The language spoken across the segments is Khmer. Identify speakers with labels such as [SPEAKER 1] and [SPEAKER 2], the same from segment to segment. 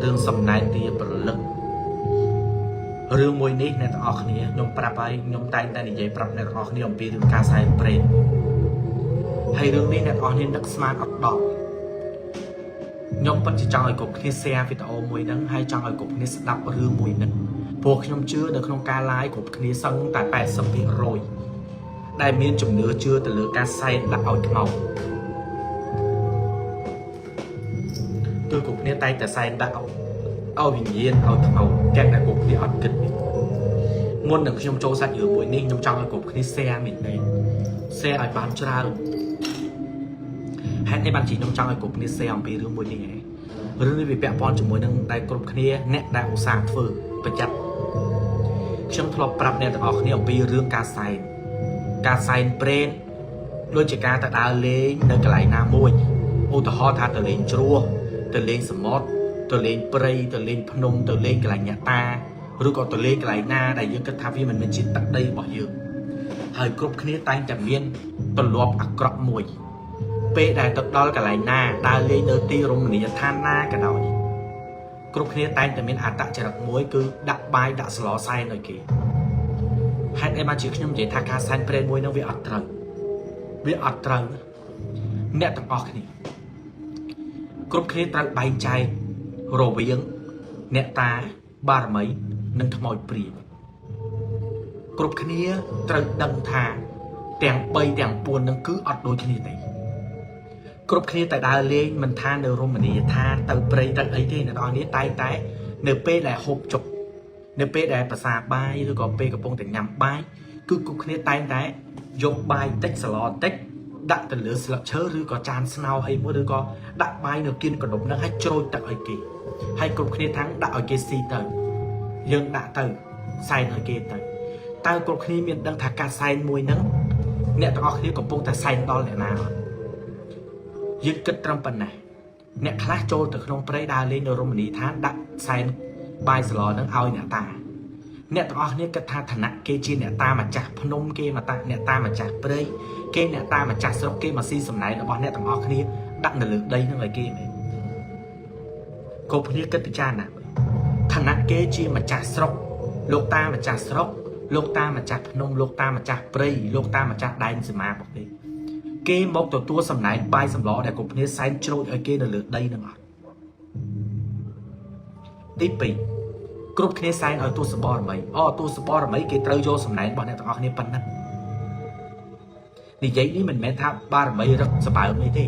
[SPEAKER 1] រឿងសំណាយទាប្រលឹករឿងមួយនេះអ្នកទាំងអស់គ្នាខ្ញុំប្រាប់ឲ្យខ្ញុំតែងតែនិយាយប្រាប់អ្នកទាំងអស់គ្នាអំពីរឿងការសែនព្រេនហើយរឿងនេះអ្នកទាំងអស់គ្នានឹកស្មានអត់ដល់ខ្ញុំពិតជាចង់ឲ្យគ្រប់គ្នា share វីដេអូមួយហ្នឹងហើយចង់ឲ្យគ្រប់គ្នាស្ដាប់រឿងមួយហ្នឹងព្រោះខ្ញុំជឿនៅក្នុងការ live គ្រប់គ្នាសឹងតែ 80% ដែលមានជំនឿជឿទៅលើការសែនដាក់ឲ្យខ្មោចគឺគ្រប់គ្នាតែងតែសែនដាក់ឲ្យវិញ្ញាណឲ្យខ្មោចទាំងតែគ្រប់គ្នាអត់គិតមុននឹងខ្ញុំចូលសាច់រឿងមួយនេះខ្ញុំចង់ឲ្យគ្រប់គ្នា share មែនទេ share ឲ្យបានច្រើនហេតុនេះបានខ្ញុំចង់ឲ្យគ្រប់គ្នា share អំពីរឿងមួយនេះរឿងនេះវាពាក់ព័ន្ធជាមួយនឹងដែលគ្រប់គ្នាអ្នកដែលឧស្សាហ៍ធ្វើប្រយ័ត្នខ្ញុំធ្លាប់ប្រាប់អ្នកទាំងអស់គ្នាអំពីរឿងការសែនព្រេនដូចជាការទៅដើរលេងនៅកន្លែងណាមួយឧទាហរណ៍ថាទៅលេងជ្រោះទៅលេងសមុទ្រទៅលេងព្រៃទៅលេងភ្នំទៅលេងកន្លែងអ្នកតាឬក៏ទៅលេងកន្លែងណាដែលយើងគិតថាវាមិនមែនជាទឹកដីរបស់យើងហើយគ្រប់គ្នាតែងតែមានទម្លាប់អាក្រក់មួយពេលដែលទៅដល់កន្លែងណាដើរលេងនៅទីរមណីយដ្ឋានណាក៏ដោយគ្រប់គ្នាតែងតែមានអត្តចរិតមួយគឺដាក់បាយដាក់ស្លសែនឲ្យគេហេតុអីបានជាខ្ញុំនិយាយថាការសែនព្រេនមួយនោះវាអត់ត្រូវអ្នកទាំងអស់គ្នាគ្រប់គ្នាត្រូវបែងចែករវាងអ្នកតាបារមីនិងខ្មោចព្រាយគ្រប់គ្នាត្រូវដឹងថាទាំង3ទាំង4នឹងគឺអត់ដូចគ្នាទេគ្រប់គ្នាតែដើរលេងមិនថានៅរមណីយដ្ឋានទៅព្រៃទៅអីទេអ្នកនរនេះតែនៅពេលដែលហូបចុកនៅពេលដែលប្រសាបាយឬក៏ពេលកំពុងតែញ៉ាំបាយគឺគ្រប់គ្នាតែងតែយកបាយតិចស្លតិចដាក់ទៅលើស្លឹកឈើឬក៏ចានស្នោអីមួយឬក៏ដាក់បាយនៅគៀនកណ្ដុំហ្នឹងឲ្យជ្រោយទឹកឲ្យគេហើយគ្រប់គ្នាថាំងដាក់ឲ្យគេស៊ីទៅយើងដាក់ទៅសែនឲ្យគេទៅតើគ្រប់គ្នាមានដឹងថាការសែនមួយហ្នឹងអ្នកទាំងអស់គ្នាកំពុងតែសែនដល់អ្នកណាអត់យើងគិតត្រឹមប៉ុណ្ណេះអ្នកខ្លះចូលទៅក្នុងព្រៃដើរលេងនៅរមណីយដ្ឋានដាក់សែនបាយស្លហ្នឹងឲ្យអ្នកតាអ្នកទាំងអស់គ្នាគិតថាឋានៈគេជាអ្នកតាម្ចាស់ភ្នំគេមកតាអ្នកតាម្ចាស់ព្រៃគេអ្នកតាម្ចាស់ស្រុកគេមកស៊ីសំណែនរបស់អ្នកទាំងអស់គ្នាដាក់នៅលើដីហ្នឹងឲ្យគេមែនគ្រប់គ្នាគិតពិចារណាឋានៈគេជាម្ចាស់ស្រុកលោកតាម្ចាស់ស្រុកលោកតាម្ចាស់ភ្នំលោកតាម្ចាស់ព្រៃលោកតាម្ចាស់ដែនសីមារបស់គេមកទទួលសំណែនបាយសម្លដែលគ្រប់គ្នាសែនជ្រោចឲ្យគេនៅលើដីហ្នឹងអត់ទី2គ្រប់គ្នាសែនឲ្យទូសបរមីទូសបរមីគេត្រូវយកសំណែនរបស់អ្នកទាំងអស់គ្នាប៉ុណ្ណឹងនិយាយនេះមិនមែនថាបារមីរឹកសបើមអីទេ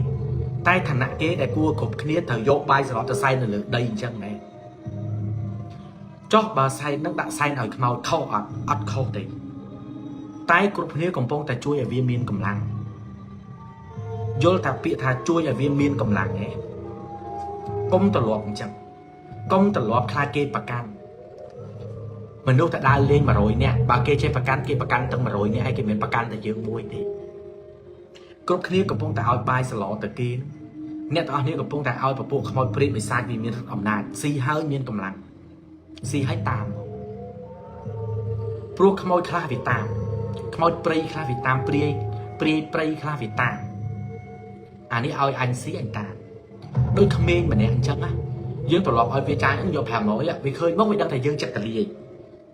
[SPEAKER 1] តែឋានៈគេដែលគួរគ្រប់គ្នាត្រូវយកបាយសម្លទៅសែននៅលើដីអញ្ចឹងណាចុះបើសែននឹងដាក់សែនឲ្យខ្មោចខុសអត់ខុសទេតែគ្រប់គ្នាកំពុងតែជួយឲ្យវាមានកម្លាំងយល់ថាពាក្យថាជួយឲ្យវាមានកម្លាំងឯងកុំត្រឡប់អញ្ចឹងកុំត្រឡប់ខ្លាចគេប្រកាន់មនុស្សតែដើរលេង100នាក់បើគេចេះប្រកាន់គេប្រកាន់ទាំង100នាក់ហើយគេមិនប្រកាន់តែយើងមួយទេគ្រប់គ្នាកំពុងតែឲ្យបាយសឡទៅគេអ្នកទាំងអស់គ្នាកំពុងតែឲ្យពពួកខ្មោចព្រាយបិសាចវាមានអំណាចស៊ីហើយមានកម្លាំងស៊ីហើយតាមព្រោះខ្មោចខ្លះវាតាមខ្មោចព្រៃខ្លះវាតាមព្រាយព្រៃខ្លះវាតាមអានេះឲ្យអញស៊ីអញតាមដូចក្មេងម្នាក់អញ្ចឹងណាយើងត្រឡប់ឲ្យវាចាយយក500វាឃើញមកវាដឹងថាយើងចិត្តតលាយ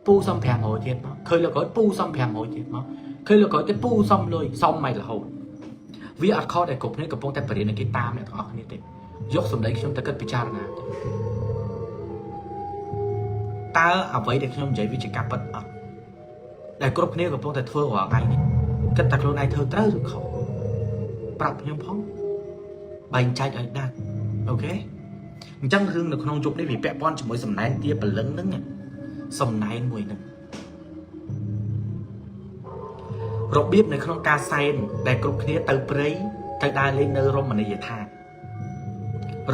[SPEAKER 1] ពូសុំ500ទៀតមកឃើញលើក្រោយពូសុំ500ទៀតមកឃើញលើក្រោយទៅពូសុំលុយសុំមិនរហូតវាអត់ខុសតែគ្រប់គ្នាកំពុងតែបរិញ្ញាគេតាមអ្នកទាំងអស់គ្នាទេយកសម្ដីខ្ញុំទៅគិតពិចារណាតើអ្វីដែលខ្ញុំនិយាយវាជាការពិតអត់ដែលគ្រប់គ្នាកំពុងតែធ្វើរាល់ថ្ងៃនេះគិតតែខ្លួនឯងធ្វើត្រូវឬខុសប្រាប់ខ្ញុំផងបែងចែកឲ្យដាច់អូខេអញ្ចឹងរឿងនៅក្នុងយប់នេះវាពាក់ព័ន្ធជាមួយសំណែនទាបលឹងហ្នឹងសំណែនមួយហ្នឹងរបៀបនៅក្នុងការសែនដែលគ្រប់គ្នាទៅព្រៃទៅដើរលេងនៅរមណីយដ្ឋាន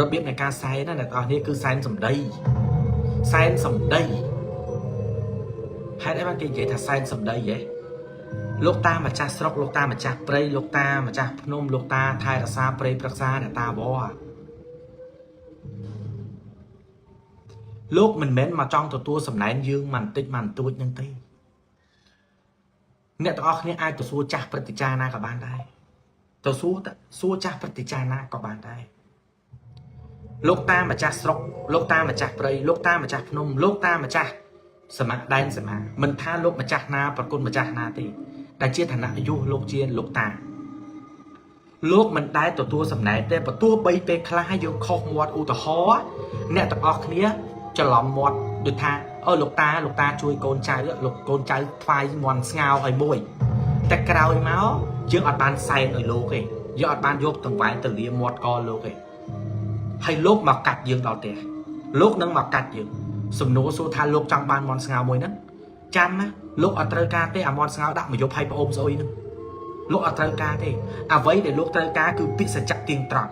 [SPEAKER 1] របៀបនៃការសែនណាអ្នកនរនេះគឺសែនសម្ដីហេតុអីបានគេនិយាយថាសែនសម្ដីហ៎លោកតាម្ចាស់ស្រុកលោកតាម្ចាស់ព្រៃលោកតាម្ចាស់ភ្នំលោកតាថែរក្សាព្រៃប្រឹក្សាអ្នកតាវត្តលោកមិនមែនមកចង់ទទួលសំណែនយើងមិនតិចមិនទួចនឹងទេអ្នកទាំងអស់គ្នាអាចទៅសួរចាស់ព្រឹត្តិចារណាក៏បានដែរទៅសួរចាស់ព្រឹត្តិចារណាក៏បានដែរ លោកតាម្ចាស់ស្រុកលោកតាម្ចាស់ព្រៃលោកតាម្ចាស់ភ្នំលោកតាម្ចាស់សមៈដែនសមាមិនថាលោកម្ចាស់ណាប្រគុណម្ចាស់ណាទេដែលជាឋានៈអាយុលោកជាលោកតាលោកមិនដែលទទួលសំណែនទេបើទោះបីពេលខ្លះយើងខុសមាត់ឧទាហរណ៍អ្នកទាំងអស់គ្នាច្រឡំមាត់ដូចថាលោកតាជួយកូនចៅលោកកូនចៅថ្វាយមន់ស្ងោឲ្យមួយតែក្រោយមកយើងអត់បានសែនឲ្យលោកទេយើងអត់បានយកតង្វែងទៅលាមាត់កលោកទេហើយលោកមកកាត់យើងដល់ផ្ទះលោកនឹងមកកាត់យើងសំណួរសួរថាលោកចង់បានមន់ស្ងោមួយហ្នឹងចាំណាលោកអត់ត្រូវការទេអាមន់ស្ងោដាក់មកយកឲ្យប្អូនស្អុយហ្នឹងលោកអត់ត្រូវការទេអ្វីដែលលោកត្រូវការគឺពាក្យសច្ចៈទៀងត្រង់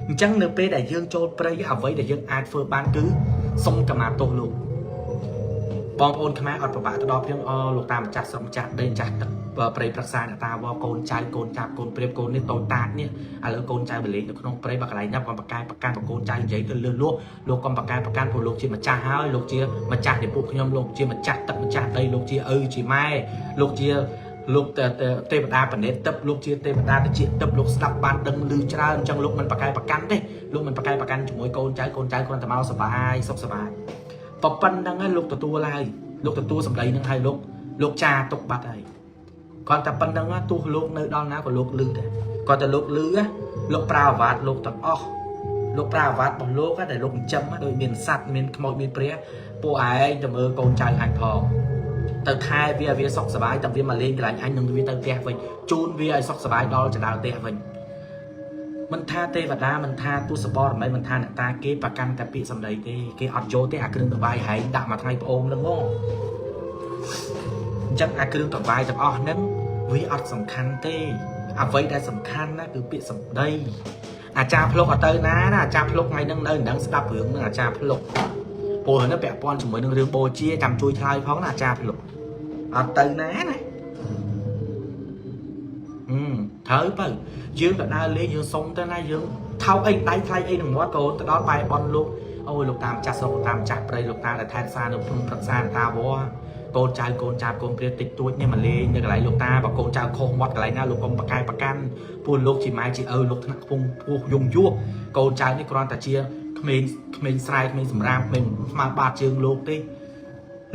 [SPEAKER 1] អញ្ចឹងនៅពេលដែលយើងចូលព្រៃអ្វីដែលយើងអាចធ្វើបានគឺសុំកម្មាទោសលោកបងប្អូនខ្មែរអត់ប្របាក់ទៅដល់ខ្ញុំលោកតាម្ចាស់ស្រុកម្ចាស់ដីម្ចាស់ទឹកព្រៃប្រឹក្សាអ្នកតាវកូនចៅកូនចាប់កូនព្រាបកូននេះតូចតាចនេះឥឡូវកូនចៅបលេងនៅក្នុងព្រៃបាក់កន្លែងណាគាត់បកកាយប្រកាន់កូនចៅនិយាយទៅលឺលួលោកកុំបកកាយប្រកាន់ព្រោះលោកជាម្ចាស់ហើយលោកជាម្ចាស់នៃពួកខ្ញុំលោកជាម្ចាស់ទឹកម្ចាស់ដីលោកជាឪជាម៉ែលោកជាលោកទេវតាបណិតទឹកលោកជាទេវតាតិចទឹកលោកស្ដាប់បានដឹងឮច្រើនអញ្ចឹងលោកមិនបកកាយប្រកាន់ទេលោកមិនបកកាយប្រកាន់ជាមួយកូនចៅគ្រាន់តែមកសុបាយសុខសប្បាយប៉ុណ្្នឹងហើយលោកទទួលហើយលោកទទួលសម្ដីនឹងហើយលោកចាទុកបាត់ហើយគាត់តែប៉ុណ្្នឹងទោះលោកនៅដល់ណាក៏លោកលឺដែរគាត់តែលោកលឺលោកប្រើអាវ៉ាតលោកទាំងអស់លោកប្រើអាវ៉ាតរបស់លោកដែលលោកចិញ្ចឹមដូចមានសត្វមានខ្មោចមានព្រាពួកឯងទៅមើលកូនចៅអញផងទៅថែវាសុខសប្បាយតែវាមកលេងកន្លែងអញនឹងវាទៅផ្ទះវិញជូនវាឲ្យសុខសប្បាយដល់ចដៅផ្ទះវិញមិនថាទេវតាមិនថាទូសបរមិនថាអ្នកតាគេប្រកាន់តែពាក្យសម្ដីទេគេអត់យកទេអាគ្រឿងតបាយហែងដាក់មួយថ្ងៃប្អូនហ្នឹងហ្មងអញ្ចឹងអាគ្រឿងតបាយទាំងអស់ហ្នឹងវាអត់សំខាន់ទេអ្វីដែលសំខាន់ណាគឺពាក្យសម្ដីអាចារ្យភ្លុកអត់ទៅណាអាចារ្យភ្លុកថ្ងៃហ្នឹងនៅនឹងស្ដាប់រឿងនឹងអាចារ្យភ្លុកព្រោះហ្នឹងពាក់ព័ន្ធជាមួយនឹងរឿងបូជាចាំជួយឆ្លើយផងណាអាចារ្យភ្លុកអត់ទៅណាត្រូវទៅយើងទៅដើរលេងយើងសុំទៅណាយើងថោកអីដៃថ្លៃអីនឹងមាត់កូនទៅដល់បែបប៉ុនលោកអូយលោកតាម្ចាស់ស្រុកលោកតាម្ចាស់ព្រៃលោកតាដែលថែរក្សានៅព្រំប្រឹក្សាតាវ៉កូនចៅកូនចាប់កូនព្រាបតិចតួចនេះមកលេងនៅកន្លែងលោកតាបើកូនចៅខុសមាត់កន្លែងណាលោកកុំប្រកែប្រកាន់ពួកលោកជាម៉ែជាឪលោកថ្នាក់ខ្ពងពោះយំយោកូនចៅនេះគ្រាន់តែជាក្មេងស្រែក្មេងសម្រាប់ក្មេងស្មើបាតជើងលោកទេ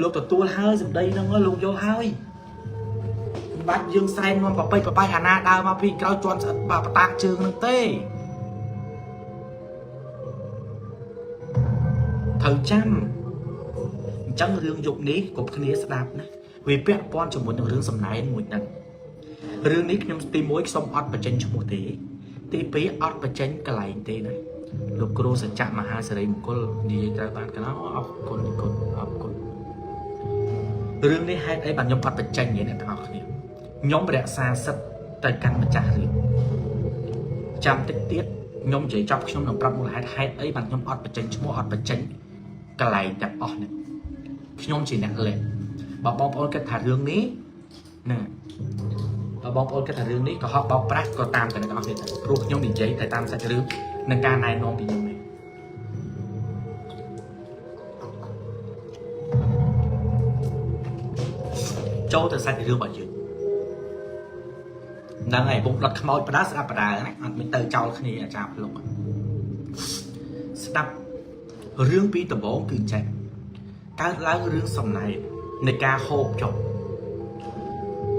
[SPEAKER 1] លោកទទួលហើយសម្ដីហ្នឹងលោកយកហើយបាច់យើងសែននាំប្រប៉ៃប្របាយអាណាដើរមកពីក្រោយជន់ស្អិតបតាក់ជើងនឹងទេត្រូវចាំអញ្ចឹងរឿងយុគនេះគ្រប់គ្នាស្ដាប់ណាវាពាក់ព័ន្ធជាមួយនឹងរឿងសំណែនមួយហ្នឹងរឿងនេះខ្ញុំទី1ខ្ញុំអត់បញ្ចេញឈ្មោះទេទី2អត់បញ្ចេញកន្លែងទេណាលោកគ្រូសច្ចៈមហាសិរីមង្គលនិយាយត្រូវបានកណ្ដោអរគុណអរគុណរឿងនេះហេតុអីបានខ្ញុំអត់បញ្ចេញទេអ្នកទាំងអស់គ្នាខ្ញុំរក្សាសិទ្ធិទៅកាន់ម្ចាស់រឿងចាំតិចទៀតខ្ញុំនិយាយចប់ខ្ញុំនឹងប្រាប់មូលហេតុហេតុអីបានខ្ញុំអត់បញ្ចេញឈ្មោះអត់បញ្ចេញកន្លែងទាំងអស់នេះខ្ញុំជាអ្នកលេងបើបងប្អូនគិតថារឿងនេះណាបើបងប្អូនគិតថារឿងនេះក៏ហកបោកប្រាស់ក៏តាមតែអ្នកទាំងអស់គ្នាដែរព្រោះខ្ញុំនិយាយតែតាមសាច់រឿងនិងការណែនាំពីខ្ញុំនេះចូលទៅសាច់រឿងរបស់យើងហ្នឹងហើយពុកដុតខ្មោចបដាស្ដាប់បដាណាអត់មានទៅចោលគ្នាអាចារ្យភ្លុកស្ដាប់រឿងពីដំបូងគឺចេះកើតឡើងរឿងសំណែននៃការហូបចុក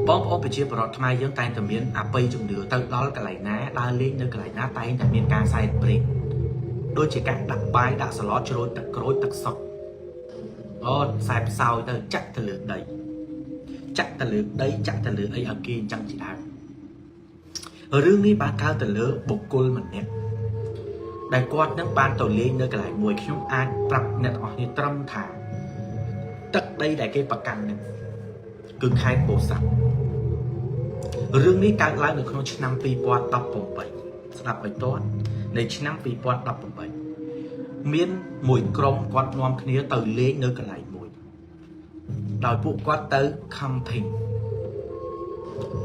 [SPEAKER 1] បងប្អូនប្រជាពលរដ្ឋខ្មែរយើងតែងតែមានអបិយជំនឿទៅដល់កន្លែងណាដើរលេងនៅកន្លែងណាតែងតែមានការសែនព្រេងដូចជាការដាក់បាយដាក់សឡតជ្រោយទឹកក្រូចទឹកសុកខ្សែផ្សោយទៅចាក់ទៅលើដីចាក់ទៅលើដីចាក់ទៅលើអីឲ្យគេអញ្ចឹងជាដើមរឿងនេះបានកើតទៅលើបុគ្គលម្នាក់ដែលគាត់នឹងបានទៅលេងនៅកន្លែងមួយខ្ញុំអាចប្រាប់អ្នកទាំងអស់គ្នាត្រឹមថាទឹកដីដែលគេប្រកាន់នឹងគឺខេត្តពោធិ៍សាត់រឿងនេះកើតឡើងនៅក្នុងឆ្នាំ2018ស្ដាប់ឲ្យតន់នៅឆ្នាំ2018មានមួយក្រុមគាត់នាំគ្នាទៅលេងនៅកន្លែងមួយដោយពួកគាត់ទៅ camping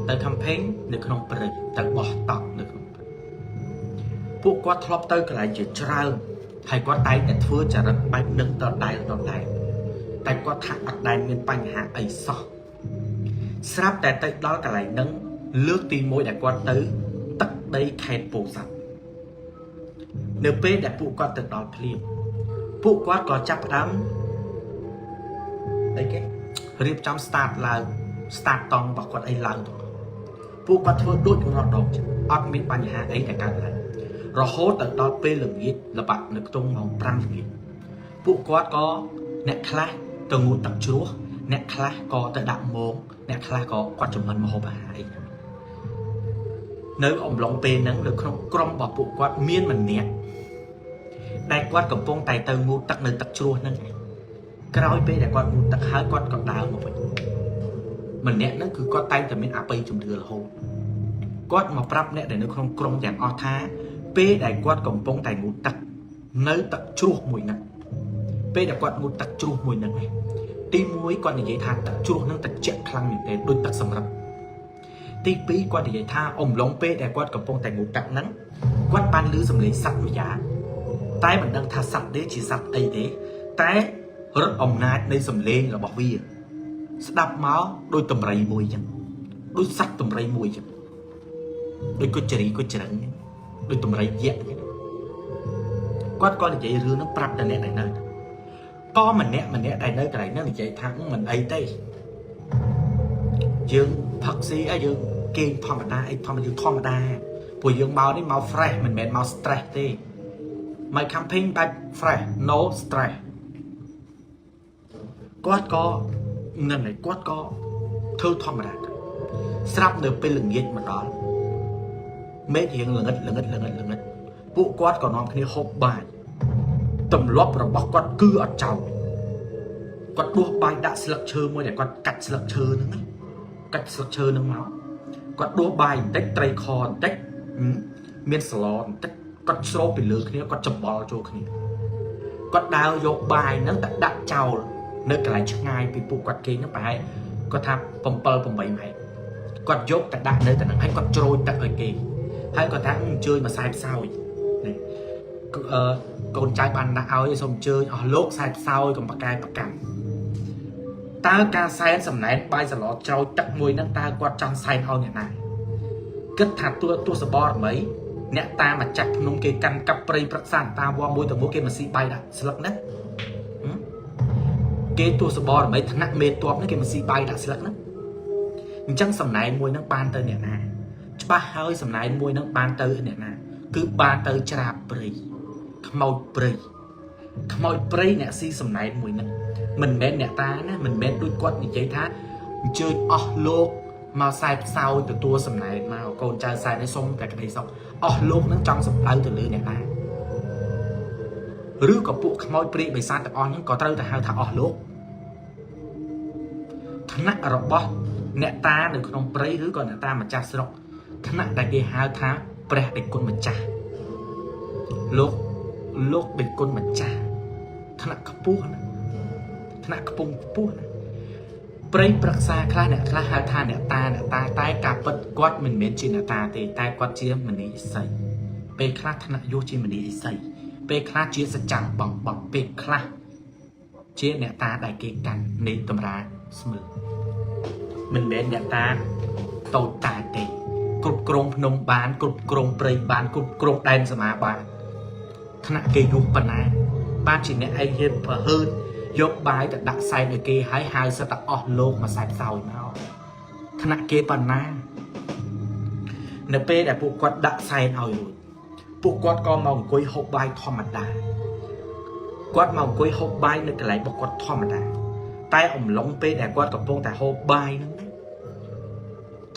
[SPEAKER 1] នៅក្នុងព្រៃទៅបោះតង់នៅក្នុងព្រៃពួកគាត់ធ្លាប់ទៅកន្លែងជាច្រើនហើយគាត់តែងតែធ្វើចរិតបែបនឹងដដែលតែគាត់ថាអត់ដែលមានបញ្ហាអីសោះស្រាប់តែទៅដល់កន្លែងហ្នឹងលើកទី1ដែលគាត់ទៅទឹកដីខេត្តពោធិ៍សាត់ នៅពេលដែលពួកគាត់ទៅដល់ភ្លាមពួកគាត់ក៏ចាប់ផ្ដើមអីគេរៀបចំ start ឡើង start តង់របស់គាត់អីឡើងទៅពួកគាត់ធ្វើដូចរាល់ដងចឹងអត់មានបញ្ហាអីដែលកើតឡើងរហូតទៅដល់ពេលល្ងាចល្បាក់នៅក្នុងម៉ោង 5 ល្ងាចពួកគាត់ក៏អ្នកខ្លះទៅងូតទឹកជ្រោះអ្នកខ្លះក៏ទៅដាក់មងអ្នកខ្លះក៏គាត់ចំហិនម្ហូបអាហារអីនៅអំឡុងពេលហ្នឹងនៅក្នុងក្រុមរបស់ពួកគាត់មានម្នាក់ដែលគាត់កំពុងតែទៅងូតទឹកនៅទឹកជ្រោះហ្នឹងក្រោយពេលដែលគាត់ងូតទឹកហើយគាត់ក៏ដើរមកវិញម្នាក់ហ្នឹងគឺគាត់តែងតែមានអបិយជំនឿរហូតគាត់មកប្រាប់អ្នកដែលនៅក្នុងក្រុមទាំងអស់ថាពេលដែលគាត់កំពុងតែងូតទឹកនៅទឹកជ្រោះមួយហ្នឹងពេលដែលគាត់ងូតទឹកជ្រោះមួយហ្នឹងទី1គាត់និយាយថាទឹកជ្រោះហ្នឹងទឹកជែកខ្លាំងមែនទែនដូចទឹកសម្រិតទី2គាត់និយាយថាអំឡុងពេលដែលគាត់កំពុងតែងូតទឹកហ្នឹងគាត់បានឮសំឡេងសត្វម្យ៉ាងតែមិនដឹងថាសត្វទេជាសត្វអីទេតែរត់អំណាចនៃសំឡេងរបស់វាស្ដាប់មកដូចតម្រៃមួយចឹងដូចសត្វតម្រៃមួយចឹងដូចគុជរីគុច្រឹងដូចតម្រៃយក្សចឹងគាត់ក៏និយាយរឿងហ្នឹងប្រាប់តែអ្នកដែលនៅក៏ម្នាក់ដែលនៅកន្លែងហ្នឹងនិយាយថាមិនអីទេយើងផឹកស៊ីហើយយើងគេងធម្មតាអីធម្មតាព្រោះយើងមកនេះមក fresh មិនមែនមក stress ទេ My campaign បែប fresh no stress គាត់ក៏នឹងឯគាត់ក៏ធ្វើធម្មតាស្រាប់នៅពេលល្ងាចមកដល់មេឃរៀងល្ងិតពួកគាត់ក៏នាំគ្នាហូបបាយទម្លាប់របស់គាត់គឺអត់ចោលគាត់ដួសបាយដាក់ស្លឹកឈើមួយដែលគាត់កាត់ស្លឹកឈើហ្នឹងកាត់ស្លឹកឈើហ្នឹងមកគាត់ដួសបាយបន្តិចត្រីខបន្តិចមានស្លបន្តិចគាត់ស្រូបពីលើគ្នាគាត់ច្បល់ចូលគ្នាគាត់ដើរយកបាយហ្នឹងទៅដាក់ចោលនៅកន្លែងឆ្ងាយពីពួកគាត់គេហ្នឹងប្រហែលគាត់ថា7-8ម៉ែត្រគាត់យកទៅដាក់នៅទៅហ្នឹងហើយគាត់ជ្រោយទឹកឲ្យគេហើយគាត់ថាអញ្ជើញមកខ្សែផ្សោយនេះកូនចៅបានដាក់ឲ្យសូមអញ្ជើញអស់លោកខ្សែផ្សោយកុំប្រកែប្រកាន់តើការសែនសំណែនបាយសឡតជ្រោយទឹកមួយហ្នឹងតើគាត់ចង់សែនឲ្យអ្នកណាគិតថាទោះសបរមីអ្នកតាមកចាក់ភ្នំគេកាន់កាប់ព្រៃព្រឹក្សាតាវមួយទៅមួយគេមកស៊ីបាយដាក់ស្លឹកហ្នឹងគេទោះសបរមីថ្នាក់មេតបហ្នឹងគេមកស៊ីបាយដាក់ស្លឹកហ្នឹងអញ្ចឹងសំណែនមួយហ្នឹងបានទៅអ្នកណាច្បាស់ហើយសំណែនមួយហ្នឹងបានទៅអ្នកណាគឺបានទៅច្រាបព្រៃខ្មោចព្រៃអ្នកស៊ីសំណែនមួយហ្នឹងមិនមែនអ្នកតាណាមិនមែនដូចគាត់និយាយថាអញ្ជើញអស់លោកមកខ្សែផ្សោយទទួលសំណែនមកកូនចៅខ្សែនេះសុំតែក្តីសុខអស់លោកហ្នឹងចង់សម្ដៅទៅលើអ្នកណាឬក៏ពួកខ្មោចព្រាយបិសាចទាំងអស់ហ្នឹងក៏ត្រូវតែហៅថាអស់លោកថ្នាក់របស់អ្នកតានៅក្នុងព្រៃឬក៏អ្នកតាម្ចាស់ស្រុកថ្នាក់ដែលគេហៅថាព្រះដេចគុណម្ចាស់លោកដេចគុណម្ចាស់ថ្នាក់ខ្ពស់ណាថ្នាក់ខ្ពង់ខ្ពស់ណាព្រៃប្រឹក្សាខ្លះអ្នកខ្លះហៅថាអ្នកតាតែការពិតគាត់មិនមែនជាអ្នកតាទេតែគាត់ជាមនីឥសីពេលខ្លះថ្នាក់យុជាមនីឥសីពេលខ្លះជាសច្ចាំបងពេលខ្លះជាអ្នកតាដែលគេកាន់នៃតម្រាស្មើមិនមែនអ្នកតាតូចតាចទេគ្រប់គ្រងភ្នំបានគ្រប់គ្រងព្រៃបានគ្រប់គ្រងដែនសមាបានថ្នាក់គេយុប៉ុណ្ណាបានជាអ្នកឯងហ៊ានប្រហើនយកបាយទៅដាក់សែនឲ្យគេហើយហៅសិតតែអស់លោកមកសែនសោយមកថ្នាក់គេប៉ុណ្ណានៅពេលដែលពួកគាត់ដាក់សែនឲ្យរួចពួកគាត់ក៏មកអង្គុយហូបបាយធម្មតាគាត់មកអង្គុយហូបបាយនៅកន្លែងរបស់គាត់ធម្មតាតែអំឡុងពេលដែលគាត់កំពុងតែហូបបាយហ្នឹង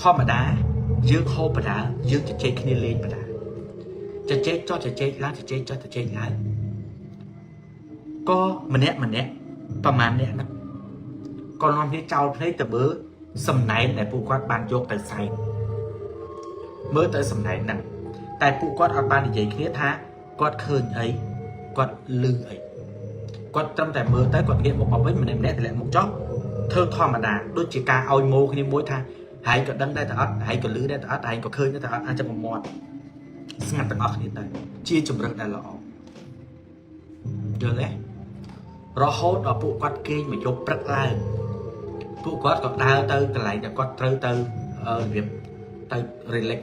[SPEAKER 1] ធម្មតាយើងហូបបដាយើងជជែកគ្នាលេងបដាជជែកចោះជជែកឡើងជជែកចោះជជែកឡើងក៏ម្នាក់ប្រហែលអ្នកហ្នឹងក៏នាំគ្នាចោលភ្នែកទៅមើលសំណែនដែលពួកគាត់បានយកទៅសែនមើលទៅសំណែនហ្នឹងតែពួកគាត់អត់បាននិយាយគ្នាថាគាត់ឃើញអីគាត់ឮអីគាត់ត្រឹមតែមើលទៅគាត់ងាកមកបបវិញម្នាក់តម្លាក់មុខចោះធ្វើធម្មតាដូចជាការឲ្យម៉ូគ្នាមួយថាហើយក៏ដឹងដែរតែអត់ហើយក៏ឮដែរតែអត់ហើយក៏ឃើញដែរតែអត់អាចមកមាត់ស្ងាត់ទាំងអស់គ្នាទៅជាជំរឹះដែលល្អយល់ទេរហូតដល់ពួកគាត់គេងមកយប់ព្រឹកឡើងពួកគាត់ក៏ដើរទៅកន្លែងដែលគាត់ត្រូវទៅរបៀបទៅ relax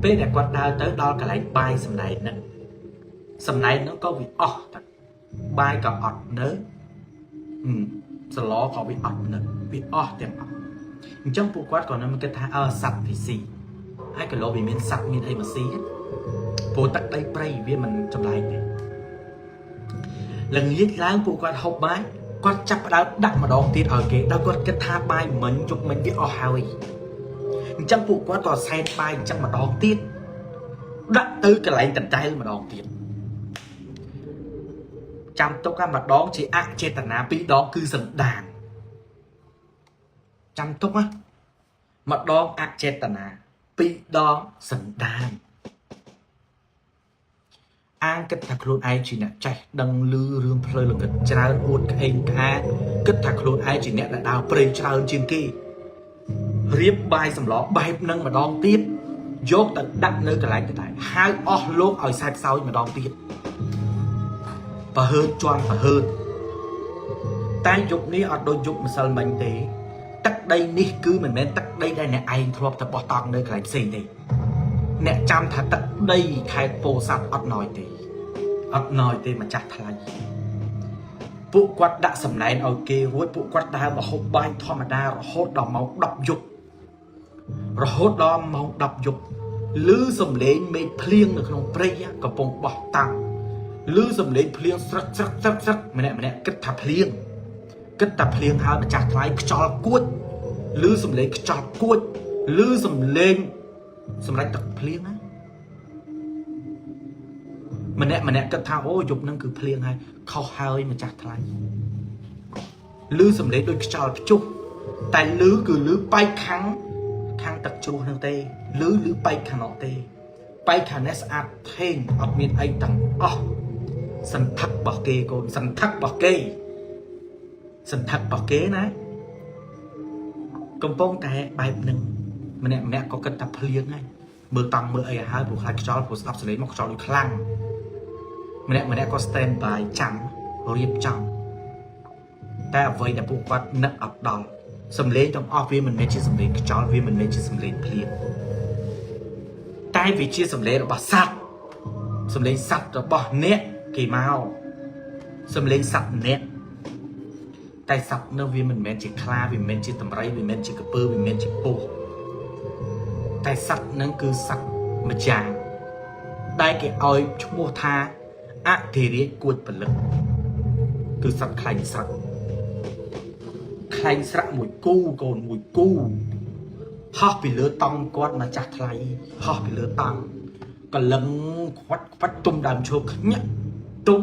[SPEAKER 1] ពេលដែលគាត់ដើរទៅដល់កន្លែងបាយសំណែនហ្នឹងសំណែនហ្នឹងក៏វាអស់បាយក៏អត់នៅសឡក៏វាអត់នៅវាអស់ទាំងអស់អញ្ចឹងពួកគាត់ក៏នឹងគិតថាសត្វវាស៊ីហើយក៏លោកវាមានសត្វមានអីមកស៊ីព្រោះទឹកដីព្រៃវាមិនចម្លែកទេល្ងាចឡើងពួកគាត់ហូបបាយគាត់ចាប់ផ្ដើមដាក់ម្ដងទៀតឲ្យគេដល់គាត់គិតថាបាយមិញជុកមិញវាអស់ហើយអញ្ចឹងពួកគាត់ក៏សែនបាយអញ្ចឹងម្ដងទៀតដាក់ទៅកន្លែងដដែលម្ដងទៀតចាំទុកថាម្ដងជាអចេតនាពីរដងគឺសន្តានចាំទុកណាម្ដងអចេតនាពីរដងសន្តានអាងគិតថាខ្លួនឯងជាអ្នកចេះដឹងឮរឿងផ្លូវល្ងិតច្រើនអួតក្អេងក្អាងគិតថាខ្លួនឯងជាអ្នកដែលដើរព្រៃច្រើនជាងគេរៀបបាយសម្លបែបនឹងម្ដងទៀតយកទៅដាក់នៅកន្លែងដដែលហៅអស់លោកឲ្យសែបសោចម្ដងទៀតប្រហើតជន់ប្រហើតតែយប់នេះអត់ដូចយប់ម្សិលមិញទេទឹកដីនេះគឺមិនមែនទឹកដីដែលអ្នកឯងធ្លាប់ទៅបោះតង់នៅកន្លែងផ្សេងទេអ្នកចាំថាទឹកដីខេត្តពោធិ៍សាត់អត់ណយទេម្ចាស់ថ្លៃពួកគាត់ដាក់សំណែនឲ្យគេរួចពួកគាត់ដើរមកហូបបាយធម្មតារហូតដល់ម៉ោង10យប់រហូតដល់ម៉ោង10យប់ឮសំឡេងមេឃភ្លៀងនៅក្នុងព្រៃកំពុងបោះតង់ឮសំឡេងភ្លៀងស្រឹកម្នាក់គិតថាភ្លៀងហើយម្ចាស់ថ្លៃខ្យល់គួចឮសំឡេងខ្យល់គួចឮសំឡេងសម្រាប់ទឹកភ្លៀងណាម្នាក់គិតថាអូយប់ហ្នឹងគឺភ្លៀងហើយខុសហើយម្ចាស់ថ្លៃឮសំឡេងដូចខ្យល់ព្យុះតែឮគឺឮបែកខាងទឹកជ្រោះហ្នឹងទេឮបែកខាងនោះទេបែកខាងនេះស្អាតថេងអត់មានអីទាំងអស់សន្ធឹករបស់គេកូនសន្ធឹករបស់គេណាកំពុងតែបែបហ្នឹងម្នាក់ក៏គិតថាភ្លៀងហើយមើលតង់មើលអីឲ្យហើយព្រោះខ្លាចខ្យល់ព្រោះស្ដាប់សលេងមកខ្យល់ដូចខ្លាំងម្នាក់ក៏ stand by ចាំរៀបចំតែអ្វីដែលពួកគាត់នឹកអត់ដល់សំឡេងទាំងអស់វាមិនមែនជាសំឡេងខ្យល់វាមិនមែនជាសំឡេងភ្លៀងតែវាជាសំឡេងរបស់សត្វសំឡេងសត្វរបស់អ្នកគេមកសំឡេងសត្វអ្នកតែសត្វនោះវាមិនមែនជាខ្លាវាមិនមែនជាតម្រៃវាមិនមែនជាក្រពើវាមិនមែនជាពស់តែសត្វនឹងគឺសត្វម្យ៉ាងដែលគេឲ្យឈ្មោះថាអធិរាជគួចពលឹកគឺសត្វខ្លែងស្រាក់មួយគូកូនមួយគូហោះពីលើតង់គាត់មកចាស់ថ្លៃហោះពីលើតង់កលឹងខ្វាច់ទុំដើមឈើខ្ញាក់ទុំ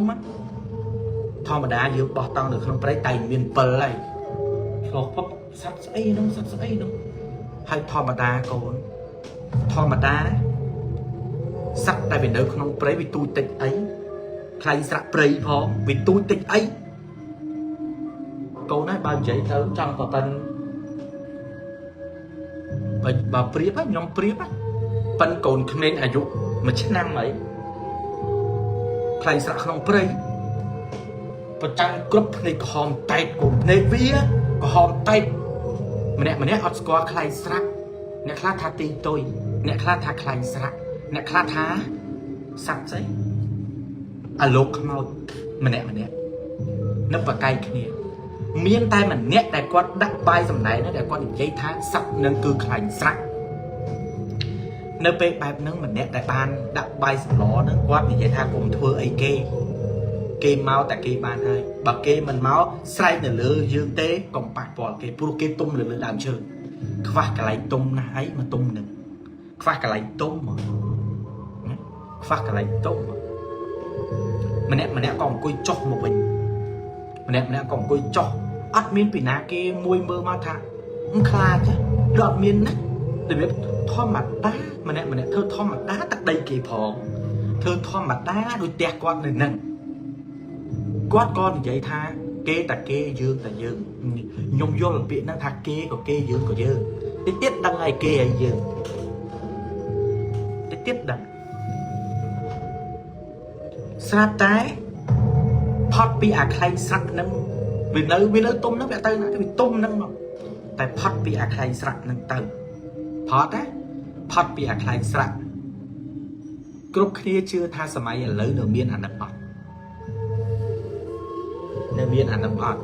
[SPEAKER 1] ធម្មតាយើងបោះតង់នៅក្នុងព្រៃតែមាន7ហើយឆ្លោះពឹបសត្វស្អីហ្នឹងហើយធម្មតាកូនធម្មតាសត្វដែលវានៅក្នុងព្រៃវាទូចតិចអីខ្លែងស្រាក់ព្រៃផងវាទូចតិចអីកូនណាបើនិយាយទៅចង់តតិនបើព្រៀបខ្ញុំព្រៀបប៉ិនកូនក្មេងអាយុ1ឆ្នាំអីខ្លែងស្រាក់ក្នុងព្រៃប្រចាំគ្រប់ភ្នែកក្រហមតែតកូនភ្នែកវាក្រហមតែតម្នាក់អត់ស្គាល់ខ្លែងស្រាក់អ្នកខ្លះថាទីតុយអ្នកខ្លះថាខ្លែងស្រាក់អ្នកខ្លះថាសត្វស្អីអាលោកខ្មោចម្នាក់នៅបកាយគ្នាមានតែម្នាក់ដែលគាត់ដាក់បាយសម្ដែងដែលគាត់និយាយថាសត្វនឹងគឺខ្លែងស្រាក់នៅពេលបែបហ្នឹងម្នាក់ដែលបានដាក់បាយសម្លហ្នឹងគាត់និយាយថាកុំធ្វើអីគេមកតែគេបានហើយបើគេមិនមកស្រែកនៅលើយើងទេកុំប៉ះពាល់គេព្រោះគេទុំលើដើមឈើខ្វះកន្លែងទុំណាស់ហើយមកទុំនឹងខ្វះកន្លែងទុំម្នាក់ក៏អង្គុយចុះមកវិញម្នាក់ក៏អង្គុយចុះអត់មានពីណាគេមួយមើលមកថាខ្លាចទេឬអត់មានណារបៀបធម្មតាម្នាក់ធ្វើធម្មតាទឹកដីគេផងធ្វើធម្មតាដូចផ្ទះគាត់នៅនឹងគាត់ក៏និយាយថាគេតែគេយើងតែយើងខ្ញុំយល់ពាក្យហ្នឹងថាគេក៏គេយើងក៏យើងតិចទៀតដឹងហើយគេហើយយើងតិចទៀតដឹងស្រាប់តែផុតពីអាខ្លែងស្រាក់ហ្នឹងវានៅទុំហ្នឹងវាទៅណាវាទុំហ្នឹងមកតែផុតពីអាខ្លែងស្រាក់ហ្នឹងទៅផុតពីអាខ្លែងស្រាក់ គ្រប់គ្នាជឿថាសម័យឥឡូវនៅមានអាណិតអត់នៅមានអាណិតអត់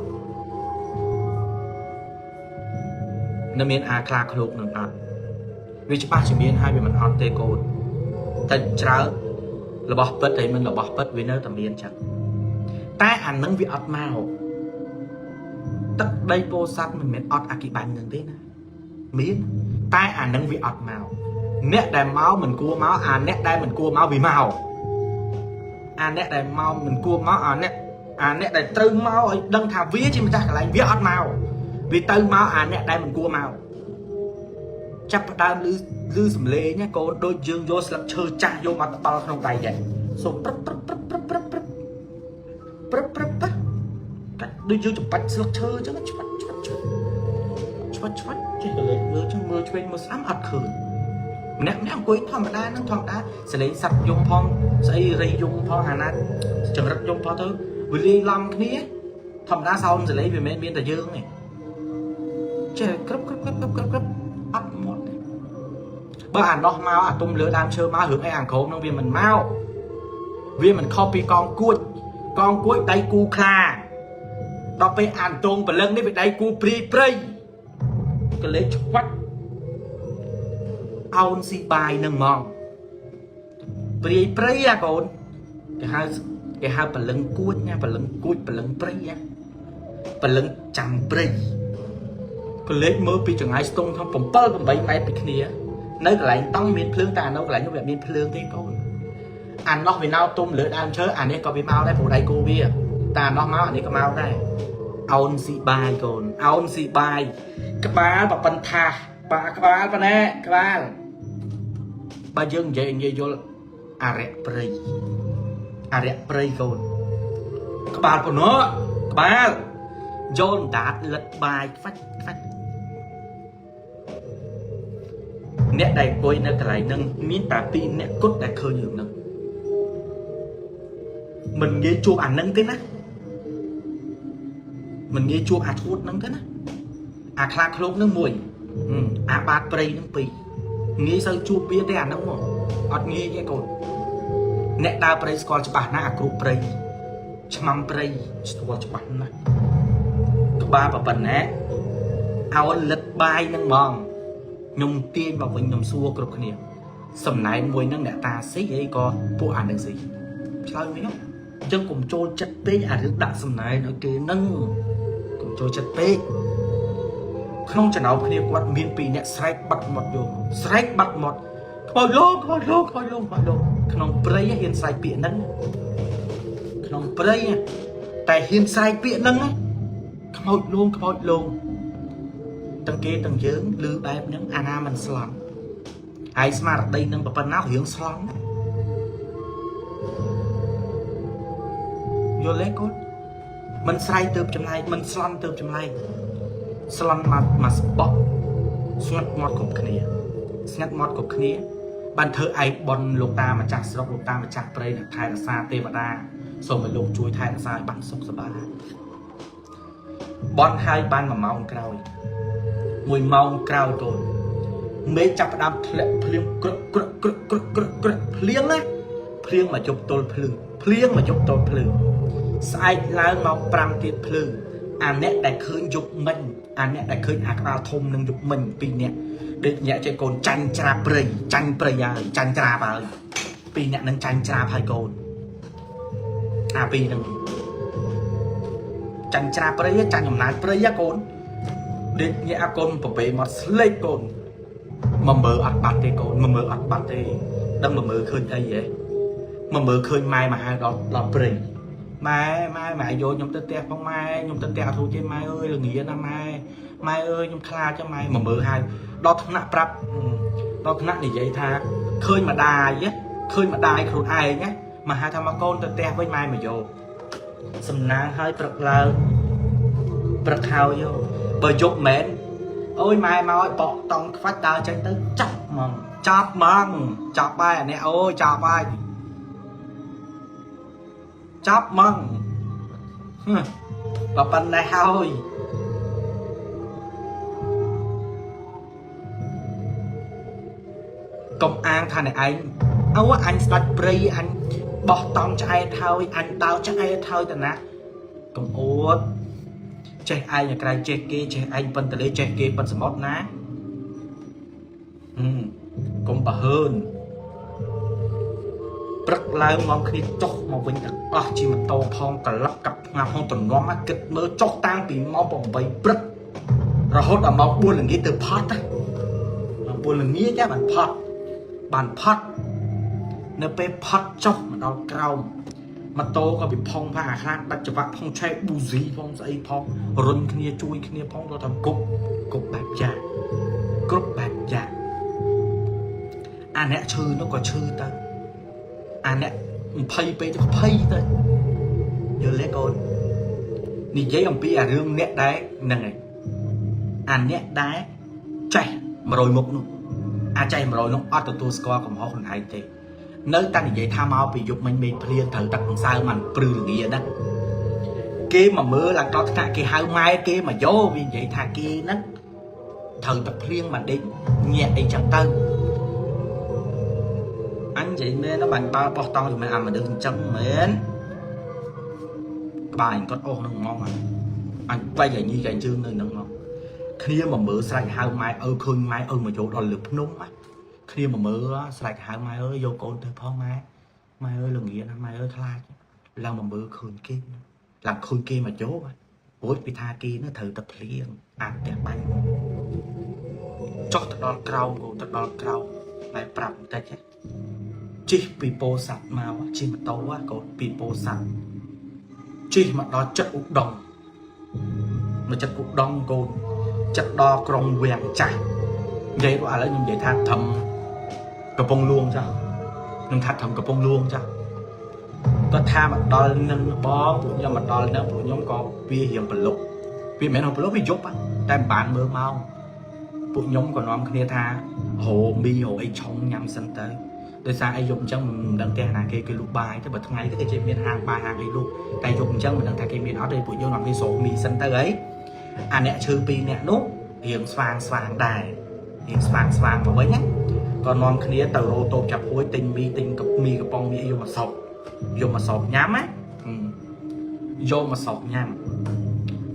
[SPEAKER 1] នៅមានអាខ្លាឃ្លោកនឹងអត់វាច្បាស់ជាមានហើយវាមិនអត់ទេកូនតែច្រើនរបស់ពិតហើយមិនរបស់ពិតវានៅតែមានចឹងតែអានឹងវាអត់មកទឹកដីពោធិ៍សាត់មិនមែនអត់អគិបាញ់នឹងទេណាមានតែអានឹងវាអត់មកអ្នកដែលមកមិនគួរមកអាអ្នកដែលមិនគួរមកវាមកអាអ្នកដែលមកមិនគួរមកអាអ្នកដែលត្រូវមកឲ្យដឹងថាវាជាម្ចាស់កន្លែងវាអត់មកវាទៅមកអាអ្នកដែលមិនគួរមកចាប់ផ្ដើមឮសំឡេងណាកូនដូចយើងយកស្លឹកឈើចាស់យកមកតបល់ក្នុងដៃដែរសូមព្រឹបកាត់ដូចយើងចម្បាច់ស្លឹកឈើអញ្ចឹងឆ្វាត់ចេះកលេសមើលចឹងមើលឆ្វេងមើលស្ដាំអត់ឃើញម្នាក់អង្គុយធម្មតានឹងធម្មតាសលេងសัตว์យំផងស្អីរីយំផងអាណាចង្រិតយំផងទៅវាលាយឡំគ្នាធម្មតាសោនសលេងវាមិនមានតែយើងទេចេះក្រឹបអត់មកទេបើអានោះមកអាទុំលើដើមឈើមករឿងអីអាក្រមនឹងវាមិនមកវាមិនខុសពីកងគួចដៃគូខ្លាដល់ពេលអានតងបលឹងនេះវាដៃគូព្រីព្រៃកលេសឆ្វាត់អោនស៊ីបាយនឹងហ្មងព្រាយព្រៃអាកូនគេហៅបលឹងគួចណាបលឹងគួចបលឹងព្រៃណាបលឹងចាំព្រៃកលេសមើលពីចង្អាយស្ទង់ថា7-8ម៉ែត្រពីគ្នានៅកន្លែងតង់មានភ្លើងតែនៅកន្លែងនោះវាមានភ្លើងទេកូនអានោះវាណៅទុំលើដើមឈើអានេះក៏វាមកដែរព្រោះដៃគូវាតែអានោះមកអានេះក៏មកដែរអោនស៊ីបាយកូនអោនស៊ីបាយក្បាលបបិនថាក្បាលប៉ុណ្ណេះក្បាលបើយើងនិយាយយល់អរិយព្រៃកូនក្បាលប៉ុណ្ណោះក្បាលយកដាតលិតបាយខ្វាច់អ្នកដែលអង្គុយនៅកន្លែងហ្នឹងមានតែ2អ្នកគត់ដែលឃើញរឿងហ្នឹងមិនងាយជួបអាហ្នឹងទេណាមិនងាយជួបអាឈួតហ្នឹងទេណាអាខ្លាឃ្លោកហ្នឹង1អាបាតព្រៃហ្នឹង2ងាយសូវជួបវាទេអាហ្នឹងមកអត់ងាយទេកូនអ្នកដើរព្រៃស្គាល់ច្បាស់ណាស់អាគ្រូព្រៃឆ្មាំព្រៃស្គាល់ច្បាស់ណាស់ក្បាលប៉ុណ្ណាអោនលិតបាយហ្នឹងហ្មងខ្ញុំទាញមកវិញខ្ញុំសួរគ្រប់គ្នាសំណែនមួយហ្នឹងអ្នកតាស៊ីអីក៏ពួកអានឹងស៊ីឆ្លើយវិញអញ្ចឹងកុំចូលចិត្តពេកអារឿងដាក់សំណែនឲ្យគេហ្នឹងកុំចូលចិត្តពេកក្នុងចំណោមគ្នាគាត់មាន2អ្នកស្រែកបាត់មាត់យកស្រែកបាត់មាត់ខ្មោចលោកក្នុងព្រៃហ៊ានស្រែកពាក្យហ្នឹងក្នុងព្រៃតែហ៊ានស្រែកពាក្យហ្នឹងខ្មោចលោកទាំងគេទាំងយើងឮបែបហ្នឹងអាណាមិនស្លន់ហើយស្មារតីនឹងប៉ុណ្ណារឿងស្លន់យល់ទេកូនមិនស្រ័យទៅចម្លែកមិនស្លន់ទៅចម្លែកស្លន់មកស្បោះស្ងាត់មាត់គ្រប់គ្នាបានធ្វើឯបនលោកតាម្ចាស់ស្រុកលោកតាម្ចាស់ព្រៃអ្នកថែរក្សាទេវតាសូមឲ្យលោកជួយថែរក្សាឲ្យបានសុខសប្បាយបនហើយបាន1ម៉ោងក្រោយ1ម៉ោងក្រោយកូនមេឃចាប់ផ្ដើមធ្លាក់ភ្លៀងក្រឹកភ្លៀងណាភ្លៀងមកជប់ទល់ភ្លឺស្អែកឡើងមក5ទៀតភ្លឺអាអ្នកដែលឃើញយប់មិញអាអ្នកដែលឃើញអាក្បាលធំនឹងយប់មិញ2អ្នកដូចអ្នកចេះកូនចាញ់ច្រាបព្រៃហើយចាញ់ច្រាបហើយ2អ្នកនឹងចាញ់ច្រាបហើយកូនអា2នឹងចាញ់ច្រាបព្រៃចាញ់អំណាចព្រៃហ៎កូនដេកញាក់អាកូនប្រពេមកស្លេកកូនមកមើលអត់បាត់ទេកូនមកមើលអត់បាត់ទេដឹងមកមើលឃើញអីហ៎មកមើលឃើញម៉ែមកហៅដល់ព្រៃម៉ែយកខ្ញុំទៅផ្ទះផងម៉ែខ្ញុំទៅផ្ទះអត់រួចទេម៉ែអើយល្ងាណាម៉ែអើយខ្ញុំខ្លាចចាំម៉ែមកមើលហៅដល់ថ្នាក់ប្រាប់ដល់ថ្នាក់និយាយថាឃើញម្ដាយខ្លួនឯងណាមកហៅថាមកកូនទៅផ្ទះវិញម៉ែមកយកសំណាងឲ្យព្រឹកឡើងព្រឹកហើយបើយប់មែនអូយម៉ែមកឲ្យបកតង់ខ្វាច់ដើរចេញទៅចាប់ហ្មងចាប់ហើយអានេះអូយចាប់ហើយចាប់ហ្មងបើប៉ុណ្ណេះហើយកុំអាងថាអ្នកឯង áo anh sạch prey anh bỏ tòng chạy thôi anh tao chạy thôi tao nè cầm út chạy ai nhà cái chạy kia chạy anh phân tele chạy kia phân smart ná cũng bà hơn rất là ngon khi chọc mà vinh đặt chỉ mà to phong cả lắp cặp ngọc phong tuần ngon mắt kịch mơ chọc tang bị mau bồng bầy rất rồi hốt là mau buôn là nghĩ từ pot á buôn là nghĩ chứ bàn pot nó pe pot chọc mà đau cao mà to có bị phong phá khác đặt cho bạn phong chạy bù gì phong dậy phong run kia chui kia phong cho thằng cục bạc già anh nè chư nó có chư ta anh nè pay pe cho pay ta giờ lấy con nị giấy ông pi rương nè đáy này anh nè đáy chạy mà rồi một luôn chạy mà rồi nó auto score còn họ còn hay thế nơi ta vậy tham ao bị dục mình liền thử đặt sao mà prư nghĩa đó kia mà mưa là có thằng kia hai mai kia mà vô vì vậy thằng kia nó thử tập liền mà đi nhẹ đi chẳng tân anh chị mê nó bằng bao bọc to thì mình ăn mà đừng chân mến bài có ô nó ngon anh quay lại như vậy chương nơi nó ngon khi mà mưa sạch hai mai khơi mai mà chỗ đó lực núng á khi mà mưa sạch hai mai ơi vô cồn tới phong mai ơi là nghĩa là mai ơi khai là mà mưa khơi kia làm khơi kia mà chỗ ôi bị tha kia nó thử tập liền ăn đẹp bánh cho tao đòn cào cô tao đòn cào lại pram ta chứ chỉ bị bô sạch màu chỉ mà tàu á còn bị bô sạch chỉ mà đó chất ục đồng mà chất ục đồng cô chất đo krong vàng chảy vậy đó là như vậy tha thầm cặp bông luôn cho nhưng tha thầm cặp bông luôn cho có tha mà đo nâng bó của nhau mà đo nâng của nhóm có bia hiểm bẩn lục vì mẹ nó bẩn lục bị giúp á đem bán mơ mau của nhóm của nó kia tha hồ mi hồ ấy trong nhằm sân tới tôi sao ai dùng chân mình đang kè là cái lục bài cái bật ngày cái chế miền hàng bài hàng ấy luôn tay dùng chân mình đang thay cái miền ở đây của nhau làm cái số mi sân tới ấy anh nè chư pi nè nút hiểm xoàng đài hiểm xoàng mà với nhá còn non kia tàu ô tô chập hối tinh cặp mi cặp bông mi vô mà sọc nhám á vô mà sọc nhám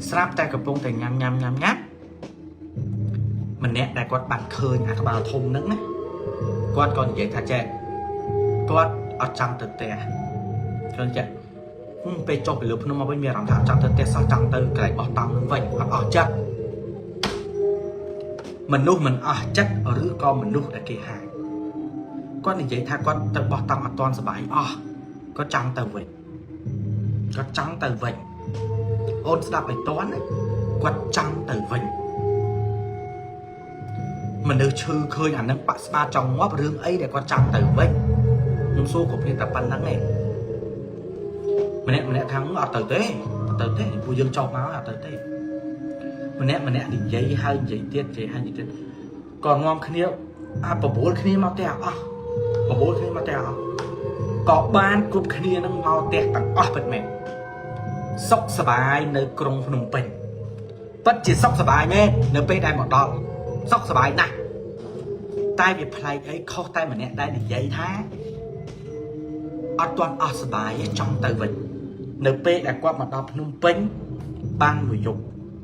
[SPEAKER 1] sáp tay cặp bông thành nhám nhát mình nè đại quạt bàn khơi các bà thùng nắng á quạt còn vậy thà trẻ quạt ở trong thực tế còn trẻ về cho cái lúc nó mà bên miền làm thà trong thực tế sao trong từ cái bỏ tàu nó vậy ở chất mình nuốt mình ở chất ở đứa con mình nuốt là kỳ hàng quạt này vậy thà quạt từ bỏ tàu ở toàn sờ bài có trắng từ vậy ôn đọc bài toán quạt trắng từ vậy mình được chư khơi ảnh nâng bạc ba trong ngóp rương ấy để con trăng từ vinh nhưng số của mình tập bắn nắng này mình nè thắng ở từ tế vui dương cho máu ở từ tế mình nè thì giấy hay giấy tiết còn ngon khi nào bảo bố khi nào tèo bảo bố khi nào tèo có ban cục khi nào nó mau tèo tặng bật mẹ sốc sờ bài nơi krong phnom penh bất chỉ sốc sờ bài nhé nơi pe đây một đòn sốc sờ bài nè tay bị play ấy khó tay mà nè đây để giấy thá ở toàn ở sờ bài trong từ vịnh nơi pe đã qua mặt đòn phnom penh ban người dục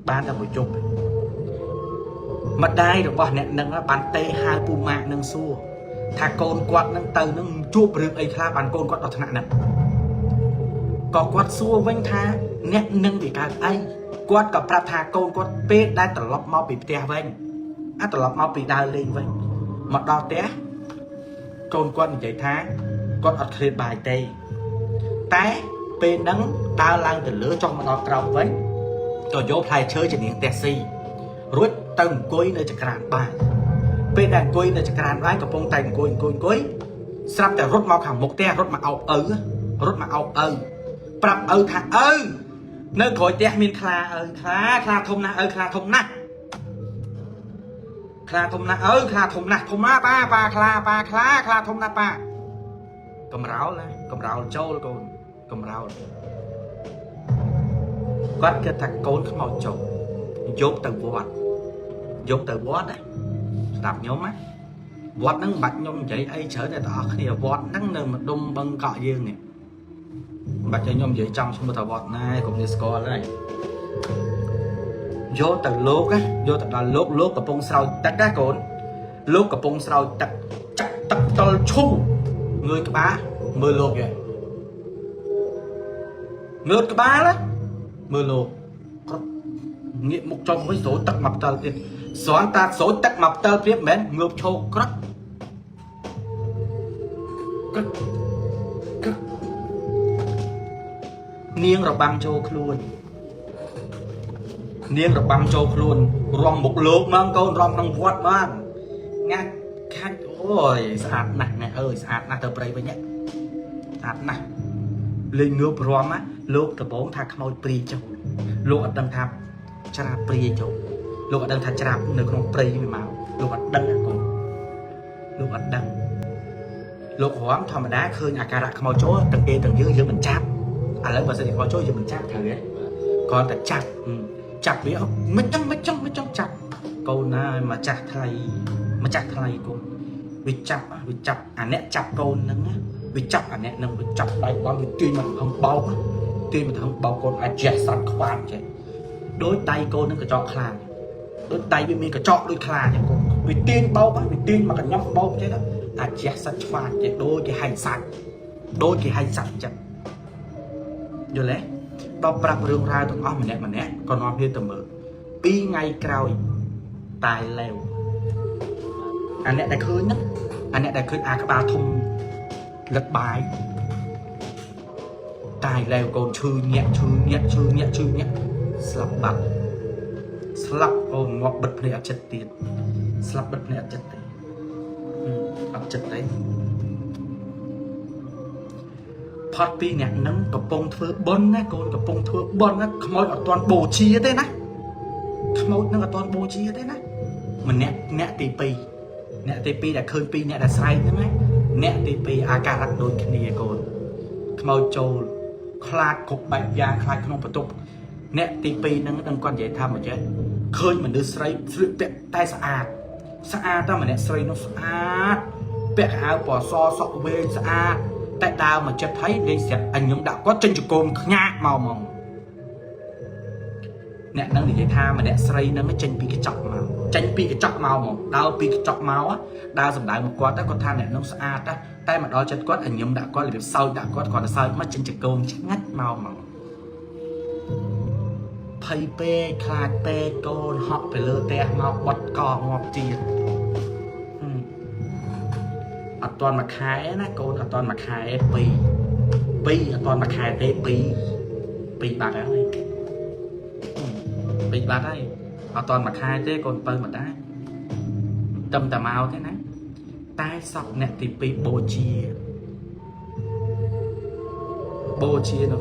[SPEAKER 1] ban là người dục mà đây được bỏ nè nâng bàn tê hai pu mạ nâng xua thà côn quạt nâng từ nâng chuột rừng ấy khá bàn côn quạt đọt nặng nè có quạt xua vinh tha nè nâng bị cả ấy quạt gặp ra thà côn quạt pe đã tận lọc mau bị tè vinh tận lọc mau bị đau lên vinh mặt đo té côn quạt vậy tha quạt ở khơi bài tê té pe nâng đau lang từ lửa trong mặt đo trâu vinh rồi vô play chơi trên những taxi rút từng cối nơi chặt cạn bài bên đàn cối nơi chặt cạn bàiกับpông tay cối sắpแต่รถมาขังมกแต่รถมาเอารถมาเอาปรับทางเนื้อขอยแต่มีคลาคลาทมนะคลาทมนะคลาทมนะคลาทมนะทมนะป้าคลาทมนะป้ากำร้าวเลยกำร้าวโจ้แล้วกำร้าวก็เกิดถักโกนเขาเอาจบยกtừ vót đấy đạp nhóm á vót nắng bạch nhom vậy ai chở để tỏ khi vót nắng nơi mà đông băng cọ dương này bạch cho nhom vậy trong xong rồi vót này cũng như score này vô từ lốp á vô từ là lốp cặp bông sau tất cả cồn lốp cặp bông sau tất chắc tập to chu người các bá mưa lốp vậy ngớt cái bá đó mưa lốp nghiệm một trong với số tắc mập tờ tiền xoắn ta số tắc mập tờ tiếp mến ngược châu cất niêng rồi băng châu luôn niêng rồi băng châu luôn rong một lốp mang con rong trong vót mang nghe khách ôi sạch nè ơi sạch nè tờ prey với nhé sạch nè lên ngược rong á lốp tờ bốn thạc môi pri châu lốp ở đằng tháp chả pri châu lốp ở đằng tháp chả nơi con pri với màu lốp ở đằng con lốp ở đằng lốp hoám thò mà đá khơi nhà cà rạc màu chỗ tầng kia tầng dưới mình chắp à lấy vào sẽ có chỗ mình chắp thử đấy còn ta chặt chặt với ông mấy trăm chặt câu này mà chặt thay cũng vì chặt à nè chặt câu nâng vì chặt à nè nâng vì chặt đây con vì tuy mà không bao con ai trẻ sẵn khoan chứ đối tay cô nó cái chọ khàn đôi tay với mình cái chọ đôi khàn chứ cô vì tiên bao quá vì tiên mà cả nhóc bao chứ đó à trẻ sẵn khoan chứ đôi cái hành sẵn chứ rồi lấy bao bạc rương ra tụi ông mình nè còn ông kia tụi mượn pi ngay cào tài lèo anh nè đại khơi nhất anh nè đại khơi à các bà thông lật bài tài lèo còn chư nhẹ slap còn ngọt bật này chất tiền slap bật này chất tiền chất đấy phát pi nè nâng cặp bông thưa bôn á con cặp bông thưa bôn á khmoi ở toàn bồ chia thế nè khmoi nâng ở toàn bồ chia thế nè mình nè tì pi đã khơi pi nè đã say nữa mấy nè tì pi à cả rắc đôi kia con khmoi trâu khlat cục bạch giang khlat không phải tục nè tì pi nâng đừng quan vậy tham mà chết khơi mình đưa say tay sạch ta mà nè say nó sạch bẹt áo bỏ so về sạch tại đào mà chết thấy lên sẽ anh những đạo có trên chụp cồn nhạc màu mỏng nè nâng để tha mà nè xây nó mới tranh pi cái chọc màu mỏng đào pi cái chọc màu á đào dòng đại một quá ta có tha nè nó xa ta tay mà đó chết quát anh những đạo có là việc sau đạo quát còn là sau mất trên chụp cồn chắc ngắt màu mỏng thầy pe khai pe cồn họ phải lơ te màu bật cò ngọt tiền ở toàn mà khai á cô ở toàn mà khai pi ở toàn mà khai tê pi bạc ấy pi bạc ấy ở toàn mà khai tê còn pơ mà đá tâm tà mau thế này tai sọc nè thì pi bô chia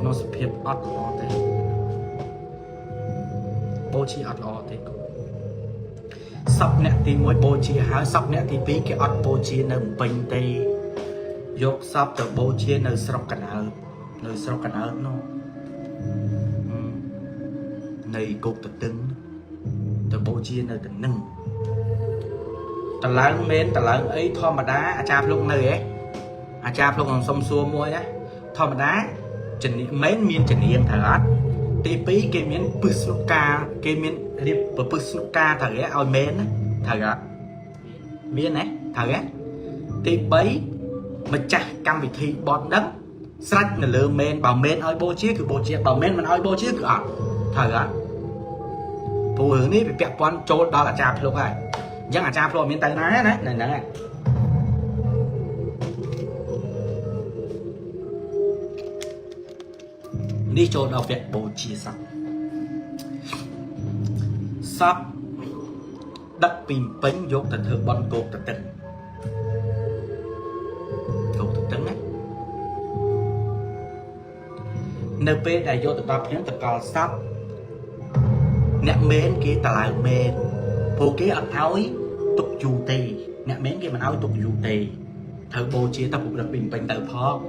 [SPEAKER 1] nó sẽ phiền ọt lọ thế bô chia ọt lọ thế sọc nè thì mỗi bô chia háo sọc nè thì pi cái ọt bô chia nằm bình tê dốc sọc từ bô chia nơi sọc cả nợ nó này cục từ tưng từ bô chia nơi từ nâng tờ lớn ấy thò mà đá à cha lúc nơi ấy à cha lúc còn sông xua mua á thò mà đá trình mến miên trình yên thở tí pí cái miếng pusnuka cái miếng điệp pusnuka thở ấy ao mến á thở miếng này thở ấy tí bấy mà chặt cam vị thị bọt đất sách là lừa mến bảo mến ơi bô chia cứ bô chia bảo mến mình ơi bô chia cứ thở á phù hướng ní bị bẹp quan trốn đó là cha lúc này chẳng là cha phô miếng tay ná đấy này đi chỗ đâu việc bố chia sắp đất pin bánh dốt tình thượng bọn cột tình ấy nơi bên này vô tự tập những tự còn sắp nè mến kia ta lại mến phố kế ẩn áo tục dù tì nè mến kia mình áo tục dù tì thử bố chia tập một đất pin bánh tự phó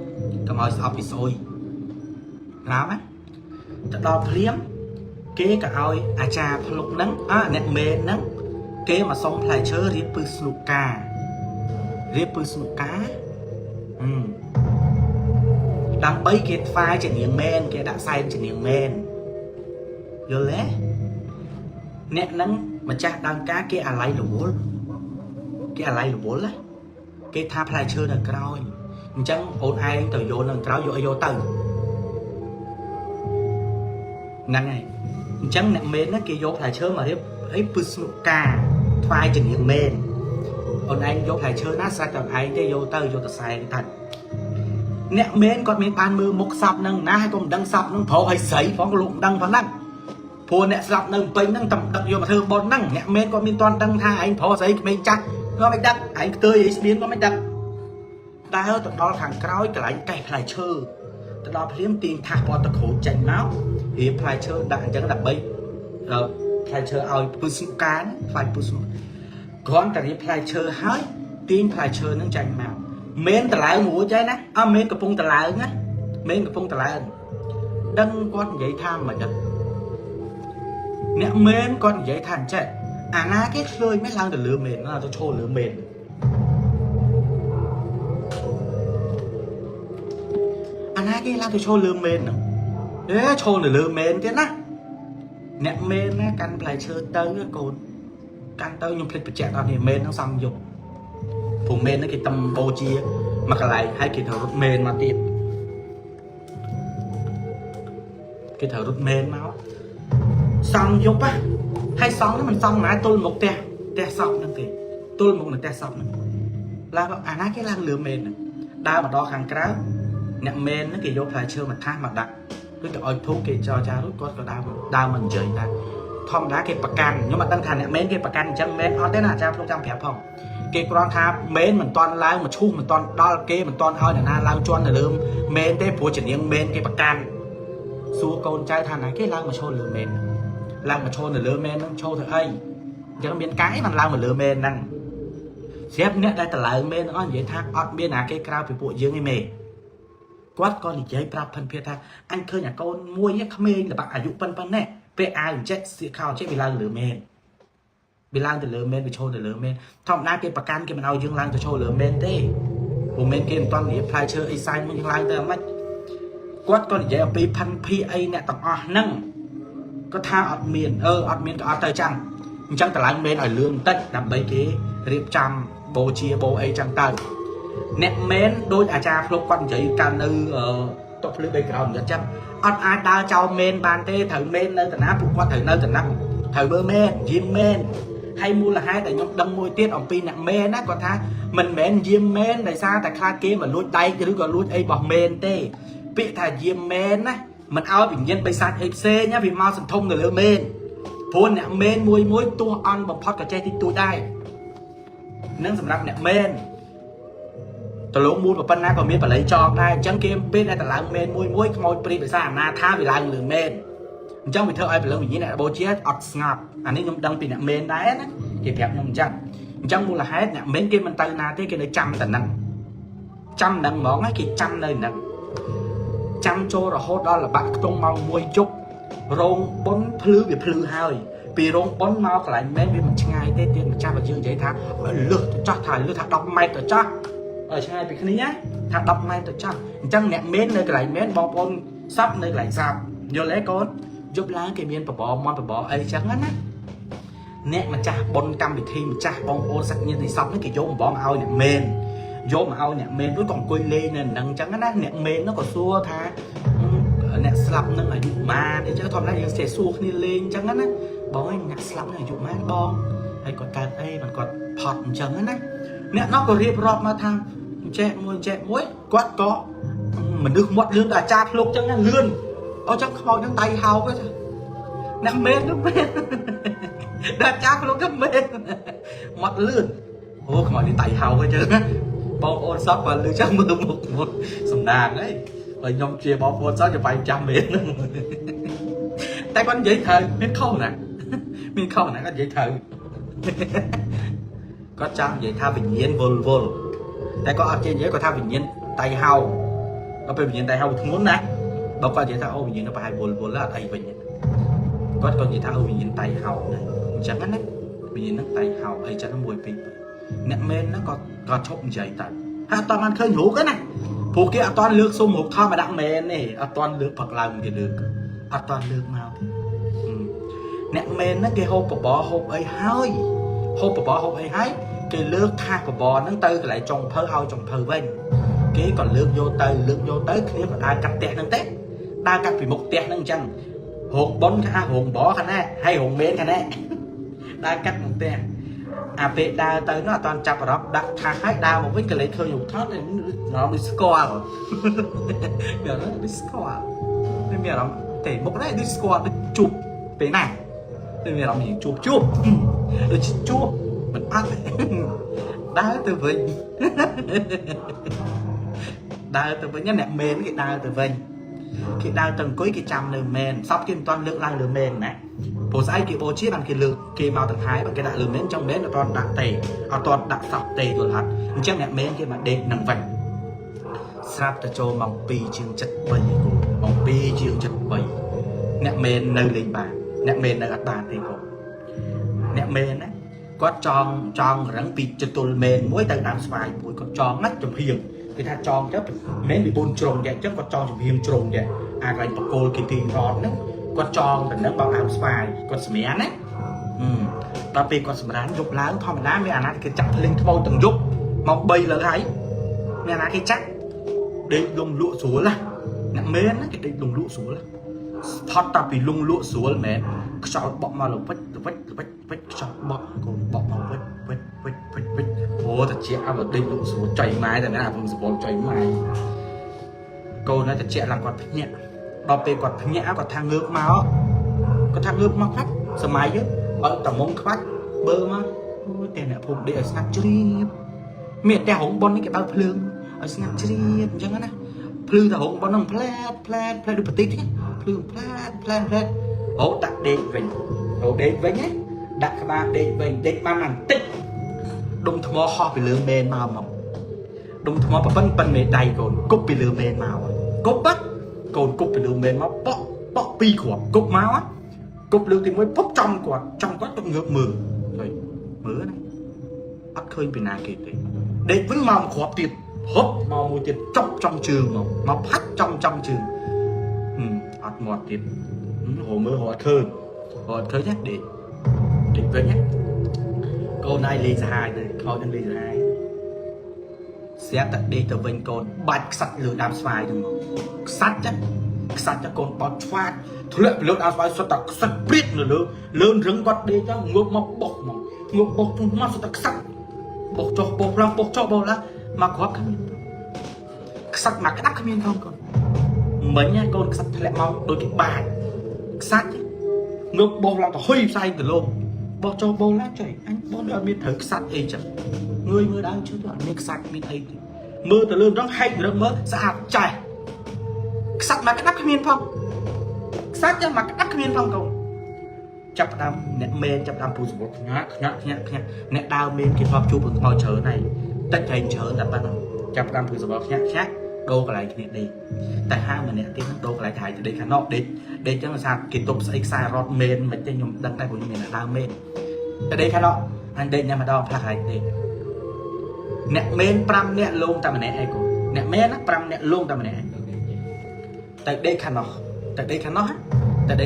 [SPEAKER 1] cầm hỏi sắp bị xôi lắm á đo phím kế cả oi à cha phúc nắng à nẹt mê nắng kế mà xong lại chơi riêng pusnuka រៀបពឹសនុកាដើម្បីគេថ្វាយជានាងមែនគេដាក់សែនជានាងមែនយល់ទេអ្នកហ្នឹងម្ចាស់ដើមការគេអាឡ័យរវល់គេអាឡ័យរវល់ណាគេថាផ្លែឈើនៅក្រោយអញ្ចឹងអូនឯងទៅយកនៅក្រោយយកទៅហ្នឹងហើយអញ្ចឹងអ្នកមែនណាគេយកផ្លែឈើមករៀបអីពឹសនុកាថ្វាយជានាងមែនអូនឯងយកផ្លែឈើណាសាច់តែឯងទេយកទៅសែនទៅអ្នកមែនគាត់មានបានមើលមុខសពហ្នឹងណាហើយក៏មិនដឹងសពហ្នឹងប្រុសហើយស្រីផងក៏លោកមិនដឹងផងហ្នឹងព្រោះអ្នកស្លាប់នៅពេញហ្នឹងតែដឹកយកមកធ្វើបុណ្យហ្នឹងអ្នកមែនគាត់មានតន់ដឹងថាឯងប្រុសស្រីក្មេងចាស់ក៏មិនដឹកឯងខ្ទើយឯងស្បៀនក៏មិនដឹកតែទៅដល់ខាងក្រោយកន្លែងកេះផ្លែឈើទៅដល់ភ្លាមទាញថាសពតក្រូចចេញមករៀបផ្លែឈើដាក់អញ្ចឹងដើម្បីផ្លែឈើឲ្យពឹសកានផ្លែពឹសគ្រាន់តែរៀបផ្លែឈើហើយទាញផ្លែឈើហ្នឹងចេញមកមែនតឡើងមួយចេះណាអត់មែនកំពុងតឡើងណាមែនកំពុងតឡើងដឹងគាត់និយាយថាមិនដឹងអ្នកមែនគាត់និយាយថាអញ្ចេះអាណាគេឃើញមិនឡើងទៅលើមែនណាទៅឈរលើមែនអាណាគេឡើងទៅឈរលើមែនហ្នឹងឈរនៅលើមែនទៀតណាអ្នកមែនណាកាន់ផ្លែឈើទៅកូនកាន់ទៅខ្ញុំភ្លេចបញ្ជាក់ដល់នេះមែនហ្នឹងសំយុគព្រោះមែនហ្នឹងគេតំបូជាមកកន្លែងហើយគេត្រូវរត់មែនមកទៀតគេត្រូវរត់មែនមកសំយុគហើយសំហ្នឹងមិនសំណាទល់មុខផ្ទះសពហ្នឹងទេទល់មុខនៅផ្ទះសពហ្នឹងឡើងអាណាគេឡើងលើមែនហ្នឹងដើរមកដល់ខាងក្រៅអ្នកមែនហ្នឹងគេយកផ្លែឈើមកថាសមកដាក់ឬទៅឲ្យធូបគេចរចារួចគាត់ក៏ដើរមកនិយាយថាធម្មតាគេប្រកាន់ខ្ញុំអត់ដឹងថាអ្នកមែនគេប្រកាន់អញ្ចឹងមែនអត់ទេណាអាចារ្យខ្ញុំចាំប្រាប់ផងគេគ្រាន់ថាមែនមិនតាន់ឡើងមកឈូសមិនតាន់ដល់គេមិនតាន់ឲ្យអ្នកណាឡើងជន់ទៅលើមែនទេព្រោះជានាងមែនគេប្រកាន់សួរកូនចៅថាណាគេឡើងមកឈរលើមែនឡើងមកឈរនៅលើមែនហ្នឹងឈរធ្វើអីអញ្ចឹងមានកាយបានឡើងមកលើមែនហ្នឹងស្រាប់អ្នកដែលតឡើងមែនអស់និយាយថាអត់មានណាគេក្រៅពីពួកយើងទេមេគាត់ក៏និយាយប្រាប់ភិនភាថាអញឃើញអាកូនមួយក្មេងល្បាក់អាយុប៉ុណ្ណេះពេលអាវអញ្ចេះសៀកខោអញ្ចេះវាឡើងលើមែនវាឡើងទៅលើមែនវាឈរទៅលើមែនធម្មតាគេប្រកាន់គេមិនឲ្យយើងឡើងទៅឈរលើមែនទេព្រោះមែនគេមិនតាន់និយាយផ្លែឈើអីសាយមុនយើងឡើងទៅអាម៉េចគាត់ក៏និយាយអំពីផាន់ភីអីអ្នកទាំងអស់ហ្នឹងគាត់ថាអត់មានអត់មានក៏អត់ទៅចាំអញ្ចឹងតឡើងមែនឲ្យលឿនបន្តិចដើម្បីគេរៀបចំបូជាបូអីចឹងទៅអ្នកមែនដូចអាចារ្យភ្លុកគាត់និយាយកាន់នៅតុភ្លឺបីក្រោមអញ្ចឹងអត់អាចដើរចោលមែនបានទេត្រូវមែននៅតាណាពួកគាត់ត្រូវនៅតាណាត្រូវមើលមែនយាមមែនហើយមូលហេតុដែលខ្ញុំដឹងមួយទៀតអំពីអ្នកមែនណាគាត់ថាមិនមែនយាមមែនដោយសារតែខ្លាចគេមកលួចដែកឬក៏លួចអីរបស់មែនទេពាក្យថាយាមមែនណាមិនឲ្យវិញ្ញាណបិសាចអីផ្សេងណាវាមកសន្ធំនៅលើមែនព្រោះអ្នកមែនមួយទោះអន់បំផុតក៏ចេះតិចតួចដែរនឹងសម្រាប់អ្នកមែនតលោកមូលប៉ុណ្ណាក៏មានបល័យចងដែរអញ្ចឹងគេពេលដែលតឡើងមែនមួយខ្មោចព្រីបិសាអាណាថាវាឡើងលើមែនអញ្ចឹងវាធ្វើឲ្យព្រលឹងវិញ្ញាណអ្នកបូជាអត់ស្ងប់អានេះខ្ញុំដឹងពីអ្នកមែនដែរណាគេប្រាប់ខ្ញុំអញ្ចឹងមូលហេតុអ្នកមែនគេមិនទៅណាទេគេនៅចាំតែហ្នឹងចាំហ្នឹងហ្មងហើយគេចាំនៅហ្នឹងចាំចូលរហូតដល់ល្បាក់ខ្ទង់ម៉ោង1យប់រោងបុនភ្លឺវាភ្លឺហើយពីរោងបុនមកកន្លែងមែនវាមិនឆ្ងាយទេទៀតម្ចាស់បើយើងនិយាយថាលឹះទៅចាស់ថាលឹះថា10ម៉ែត្រទៅចាស់ឆ្ងាយពីគ្នាថា10ម៉ែត្រទៅចាស់អញ្ចឹងអ្នកមែននៅកន្លែងមែនបងប្អូនសັບនៅកន្លែងសັບយល់ទេកូនយប់ឡើងគេមានបបរមន្តបបរអីចឹងណាអ្នកម្ចាស់បុនកម្មវិធីម្ចាស់បងប្អូនសាច់ញាតិទីសពនេះគេយកបងឲ្យអ្នកមែនយកមកឲ្យអ្នកមែនដូចក៏អង្គុយលេងនៅហ្នឹងអញ្ចឹងណាអ្នកមែននោះក៏សួរថាអ្នកស្លាប់នឹងអាយុប៉ុន្មានអីចឹងធម្មតាយើងចេះសួរគ្នាលេងអញ្ចឹងណាបងឯងអ្នកស្លាប់នឹងអាយុប៉ុន្មានបងហើយគាត់កើតអីបានគាត់ផត់អញ្ចឹងណាអ្នកនោះក៏រៀបរាប់មកថាចេះមួយគាត់ក៏មនុស្សមាត់លឿនដល់អាចារ្យភ្លុកអញ្ចឹងណាលឿនអញ្ចឹងខ្មោចនឹងដៃហោកទេអ្នកមែននោះមែនដល់អាចារ្យភ្លុកក៏មែនមាត់លឿនអូខ្មោចនេះដៃហោកអញ្ចឹងណាបងប្អូនសពបើលឺចឹងមើលមុខមុតសំណាងហើយបើខ្ញុំជាបងប្អូនសពจะបាយចាំមែនតែគាត់និយាយត្រូវមានខុសណាគាត់និយាយត្រូវគាត់ចង់និយាយថាវិញ្ញាណវល់តែគាត់អត់ចេះនិយាយគាត់ថាវិញ្ញាណដៃហោដល់ពេលវិញ្ញាណដៃហោធ្ងន់ណាបើគាត់និយាយថាអូវិញ្ញាណប្រហែលវល់អត់អីវិញគាត់ក៏និយាយថាអូវិញ្ញាណដៃហោណាអញ្ចឹងណាវិញ្ញាណនឹងដៃហោអីចឹង1 2អ្នកមែនហ្នឹងគាត់ ก็ชอบใจแต่ถ้าตอนมันเคยหูกันนะพวกแกตอนเลือกส้มหกท่อมาดังแมนนี่ตอนเลือกผักลายมันจะเลือกตอนเลือกมาเนี่ยแมนนั่นแกหกปะบอหกไอ้ห้อยหกปะบอหกไอ้ห้อยแกเลือกท่าปะบอนั่งเตยlại trồng phơi ao trồng phơi bên cái còn lướt vô tới kia còn đa cắt tẹt năng tét đa cắt vì một tẹt năng chăng hồn bón khá hồn bỏ khá nè hay hồn mến khá nè đa cắt một tẹt về đa tới nó toàn chập vào đó đặt thang hai đa một cái lấy khơi nhục thoát nó đi score rồi giờ nó đi score nên bây giờ nó để một cái đi score đi chụp thế này nên bây giờ nó mình chụp rồi chụp mình ăn đá từ vinh đá từ vinh nhá nè mền cái đá từ vinh cái đá từng cuối cái trăm lừa mền sắp cái toàn lượng lang lừa mền này bộ sai cái bộ chia bằng cái lượng cái màu từng hái bằng cái đại lừa mền trong mền là toàn đặc tề toàn đặc sọc tề rồi hạt chắc nè mền cái mà đệm nằng vành sắp cho mong pi chương chất bầy mong pi chương chất bầy nè mền nơi lên bàn nè mền nơi đặt bàn thì cổ nè mền á có tròn rắn bị chật tồn mền mỗi tay đám xoài mỗi con tròn mắt trong hiền người ta tròn chứ mến bị bôn trồn vậy chứ con tròn trong hiền trồn vậy cái bọc cô kỳ tiền rọt nữa con tròn là nó bao đám xoài con smé đấy ta vì con smé dục lá thò mà đá mấy anh cái chặt lên cái bao từng dục mọc bay là cái mấy anh cái chắc để lùng lụa xuống là nặng mến cái để lùng lụa xuống là thoát ta vì lung lụa xuống mẹ sao bọc mà là vết sao bọc mà vết ô thật chị ăn một đinh lụa xuống chảy mai rồi nè vùng xuống chảy mai cô nói thật chị làm quạt thích nhẹ đọc về quạt thích nhẹ quạt thang ngược máu có thang ngược máu khách sờ máy chứ ở tầm mông khách bơ mà tiền này phục để ở snap trip miệng đeo hổng bon cái bao phượng ở snap trip chẳng hạn phượng là hổng bon nông plat được bật tít phượng plat ố đặt đèn vinh ố đèn vinh ấy đặt các bạn đèn vinh đèn ban màn tích đông thua họ bị lừa mền màu mỏng đông thua mà phân mền đầy còn cúp bị lừa mền màu cúp bắt còn cúp bị lừa mền máu bọ pi của cúp máu á cúp lừa thì mới bốc trong quạt trong ngược mờ rồi mớ này bắt khơi bị nào kịp đấy để vẫn màu khó tiệt hốt màu mùi tiệt trong trường mà phát trong trường hạt ngọt tiệt hồ mơ họ khơi nhé để với nhé cô này lì dài này coi đang lì dài sẽ tận đi từ bên con bạch sạch lửa đám xoài được không sạch cho con bọt xoài thôi lại lửa đám xoài xuất tắc sạch biết nữa lớn rừng bọt đi cho ngược mọc bọc mà xuất tắc sạch bọc cho bọc lá mà có sạch mà cái đắp khamiên không con mấy nha con sạch lại mau đôi cái bài sạch ngược bọc làm hơi say từ luôn bỏ cho bố lá trời anh bố đã biết thử sạch ấy chẳng người mưa đang chưa đoạn miếng sạch miếng ấy mưa từ lương đó hay từ mưa sạch trời sạch mà cái đắp cái miên phong sạch cho mà cái đắp cái miên phong không chập đam nẹt mên chập đam phù một nhát nẹt đào mên cái phong chụp bằng ngồi chờ này tất thành chờ đặt ban chập đam phù một nhát đô cái này đi tại hai mà nẹt tiếng đô cái lại thải từ đây khả nọ để cho nó sao kỹ tục sẽ xài rót mền mà trên nhung đăng tay của mình là đào mền ở đây khả nọ anh đây nhà mà đo phạt lại đây nẹt mền pram nẹt luôn ta mà nẹt ai cũng nẹt mền á pram nẹt luôn ta mà nẹt tại đây khả nọ tại đây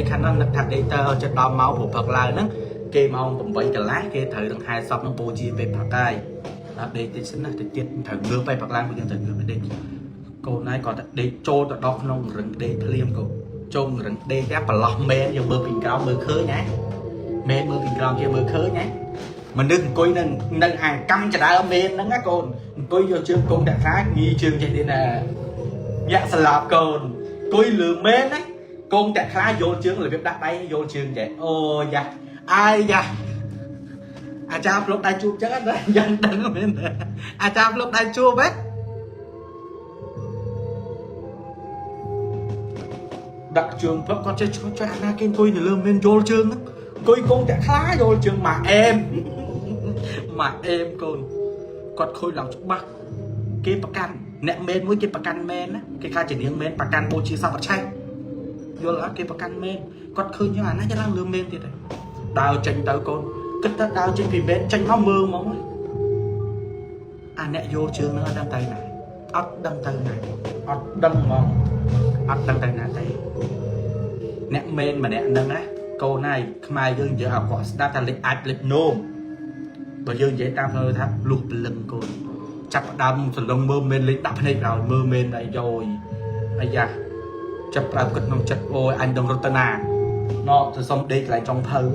[SPEAKER 1] khả nọ là thật đây tao cho đo máu của Phật lại nó kê máu cũng vậy cả lá kê thử thằng hai sọp nó bố chi về Phật ai đây thì xin là tiết thử ngược về Phật lại bây giờ thử ngược về đây cô này còn để trôi từ đó nông rừng để liêm cô trôi rừng để ghép vào lọc mê nhiều mưa bình cao mưa khơi nhé mê mưa bình cao kia mưa khơi nhé mình đừng coi nâng hàng căm cho đã mê nó ngắt cồn coi vô chương công đại khá nghi chương chạy đi nè dạ sờ lạp cồn coi lừa mê đấy công đại khá vô chương là việc đặt tay vô chương chạy ô dạ ai dạ cha lúc đây chua chết đấy dân đừng bên cha lúc đây chua vết đặc trường vẫn còn cho anh kinh tôi thì lương bên vô trường coi con đã khá vô trường mà em còn khôi lòng chúc bác cái bạc can nẹm men với cái bạc can men á cái khai chỉ tiếng men bạc can bố trí sao vật chay vô là cái bạc can men còn khơi như là nó đang lương men thì đấy đào tranh tới con cất đào trên vì bên tranh nó mưa mong anh nè vô trường nó đang tay này ớt đăng tay này ớt đăng mong ớt đăng tay này nè men mà nè đăng á câu này mai dương giờ học có đa ta lịch ạch lịch nôm bởi dương dễ tam hơi tháp luộc lưng cô chặt đâm rồi lông mơ men lịch đập này rồi mơ men này rồi bây giờ chặt đâm cất nông chặt ôi anh đồng rotana nó rồi xong đi lại trong thơ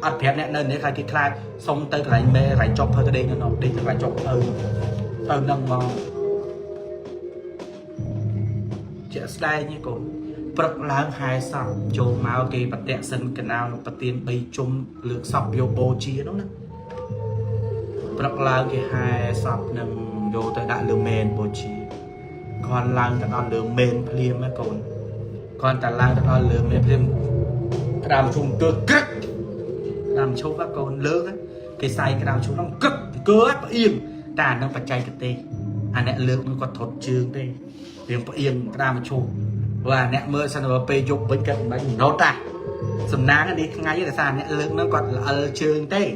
[SPEAKER 1] ớt phép nè nên để khai cái khai xong tới lại mê lại trong thơ cái đây nó đi lại trong thơ thơ nâng mong chị đây như cô bật láng hai sọc cho máu kì bật đẹp sân cái nào nó bật tiền bay chung lược sọc vô bố chia đó nè bật láng cái hai sọc nâng vô tới đại lương mền bố chia còn láng tại đó lương mền phim á còn tại láng tại đó lương mền phim cái đàm chung cơ cất làm châu các con lớn á cái say cái đàm chung nó cất cơ áp yên ta nó phải chạy cái tê anh nè lương nó còn thột trường đây tiếng yên cái đàm chung và nè mơ sang rồi pe dục bên cạnh bánh nốt ta sầm nang đi ngay là sao nè lưng nó còn là ở trường tê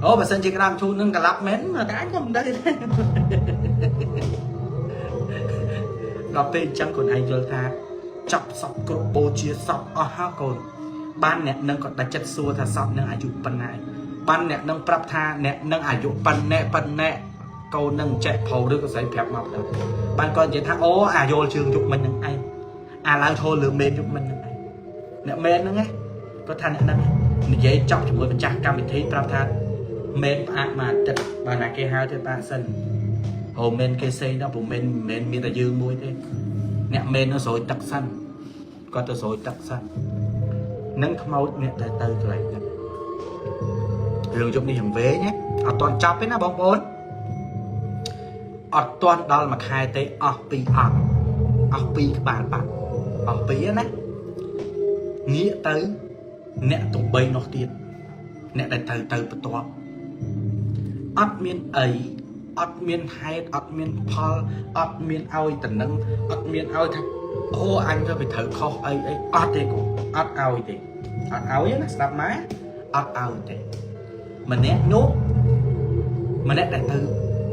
[SPEAKER 1] ô mà sân chơi cái đam chu nó cả lắp mến mà cái không đây đọc pe chẳng còn ai vô tha chọc sọc cột bô chia sọc ở ha còn ban nè nâng còn đặt chất xua thà sọc nâng ai chụp pan này ban nè nâng prap tha nè nâng ai chụp pan nè câu nâng chạy phầu được có giấy phép mọc được ban con chỉ thà ô vô trường chụp mình nâng ai lang thôi lừa mền giúp mình nè mền nữa nghe có thành nè giấy chọc cho mình chặt cam bị thấy tao than mền mà chặt bà này kia hai tới ba sân hồ mền kia xây nó bộ mền miền ta dương môi thế nè mền nó rồi tắc xanh có tôi rồi tắc xanh nâng máu nè từ từ lại đường trong đi hàng vế nhé ở toàn chọc ấy nó bóng bốn ở toàn đó là mặt hai tay ở pi các bạn ở phía nè nghĩa tới nè tụ bay nó tiền nè đại từ to ớt miên ấy ớt miên hay ớt miên Paul ớt miên ao tận nâng ớt miên ao thằng ô anh cho phải thử kho ấy ớt đây cũng ớt ao thì ớt ao ấy nó sắp má ớt ao thì mình nè nốt mình nè đại từ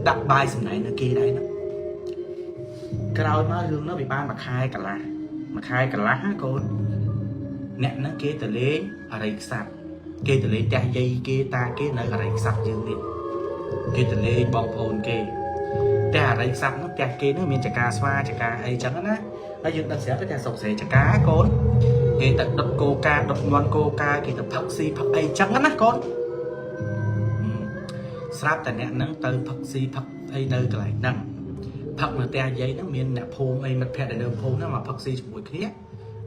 [SPEAKER 1] đặt bài xem này nó kia đây nó cái đôi má lương nó bị ban mặt hai cả lá con nè nó kia từ lấy ở đây sạch kia từ lấy trái dây kia ta kia nơi ở đây sạch dương đi kia từ lấy bong phồn kia ta ở đây sạch nó chặt kia nó miền chả cá xoa chả cá ấy chẳng á nó dương đang sẽ cái nhà sọc xẻ chả cá con kia tận đập coca đập ngon coca kia tập phật si phật ấy chẳng á con sắp tại nè nó từ phật si phật ấy nơi lại nằm phật mà ta giấy nó miền nè phô ấy mặt phe để đường phô nó mà phật si mũi khía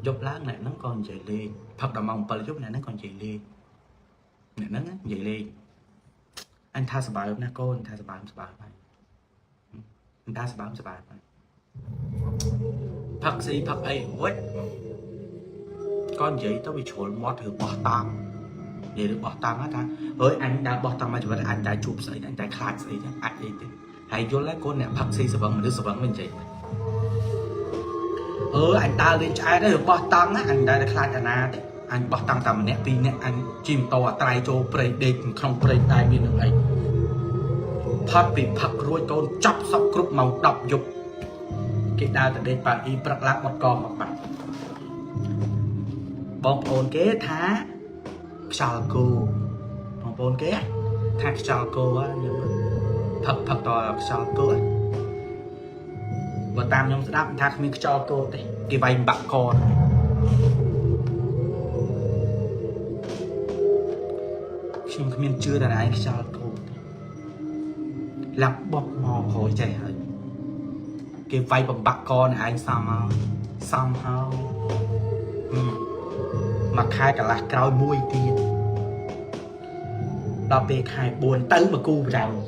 [SPEAKER 1] giúp lá này nó còn dậy lên phật đầu mong bờ giúp này nó còn dậy lên nè nó dậy lên anh tha sờ bài nè cô anh tha sờ bài này anh tha sờ bài này phật si phật ấy quét con giấy tao bị trốn mót thử bỏ tạm để được bỏ tạm á ta ơi anh đã bỏ tạm mà chúng ta anh đã chụp sấy anh đã khai sấy anh đi hãy vô lấy con nè phật si sờ vâng mà đứa sờ vâng mình vậy anh ta lên trái đấy được bỏ tăng á anh đã khai cả na đấy anh bỏ tăng tầm nè pin nè anh chìm to tay cho play địch không play tay miền nước ấy phát bị phật rồi con chọc sọc cướp màu độc dục cái đa từ đây bà y bật lắc một con một bạn bông ôn kế thá chào cô bông ôn kế thác chào cô á thật to chào cô á và tam nhóm sẽ đáp thác mình cho cô thì cái vay bạc con nhưng mình chưa là anh cho cô lặp bọc mò khỏi chạy hơi cái vay bằng bạc con anh xong không mà khai cả lạc cao mùi tiền đó về khai buồn tới mà cu rằng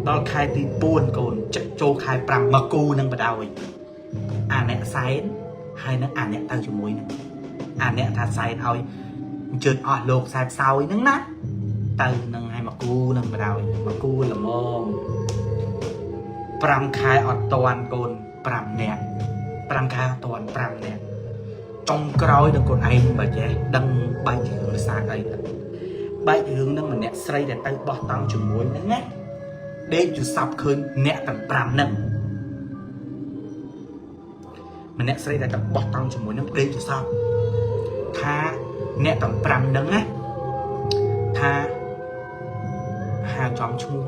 [SPEAKER 1] đó khai tin buồn còn chạy trô khai pram mà cu nâng vào đầu nè sai hay nó nè tao cho mùi nè nè thà sai thôi chơi lột sai sau ấy nâng nát tao nâng hay mà cu nâng vào đầu mà cu là mồm pram khai toàn còn pram khai toàn pram nè trong cõi đừng còn ai mà dễ đăng bay ở xa đây បែករឿងនឹងម្នាក់ស្រីដែលទៅបោះតង់ជាមួយហ្នឹងណាដេកយល់សពឃើញអ្នកទាំង5ហ្នឹងម្នាក់ស្រីដែលទៅបោះតង់ជាមួយនឹងដេកយល់សពថាអ្នកទាំង5ហ្នឹងណាថាហៅចំឈ្មោះ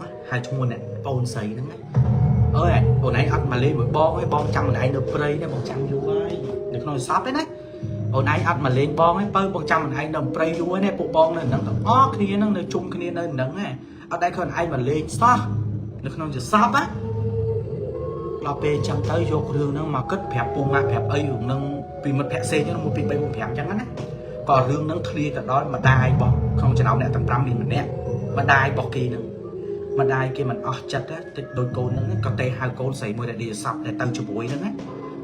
[SPEAKER 1] អ្នកប្អូនស្រីហ្នឹងណាអើយអូនឯងអត់មកលេងមួយបងឯងបងចាំអូនឯងនៅព្រៃនេះបងចាំយូរហើយនៅក្នុងសពទេណាអូនឯងអត់មកលេងបងឯងបើបងចាំអូនឯងនៅព្រៃយូរនេះពួកបងនៅហ្នឹងទាំងអស់គ្នាហ្នឹងនៅជុំគ្នានៅហ្នឹងណាអត់ដែលឃើញឯងមកលេងសោះនៅក្នុងជាសពណាដល់ពេលចឹងទៅយករឿងហ្នឹងមកគិតប្រាប់ពូម៉ាក់ប្រាប់អីរឿងហ្នឹងពីមិត្តភក្តិផ្សេងហ្នឹង1 2 3 4 5ចឹងណាក៏រឿងហ្នឹងឃ្លាទៅដល់ម្ដាយរបស់ក្នុងចំណោមអ្នកទាំង5មានម្នាក់ម្ដាយរបស់គេហ្នឹងម្ដាយគេមិនអស់ចិត្តតិចដូចកូនហ្នឹងក៏ទេហៅកូនស្រីមួយដែលឌីស័ព្ទដែលទៅជាមួយហ្នឹងណា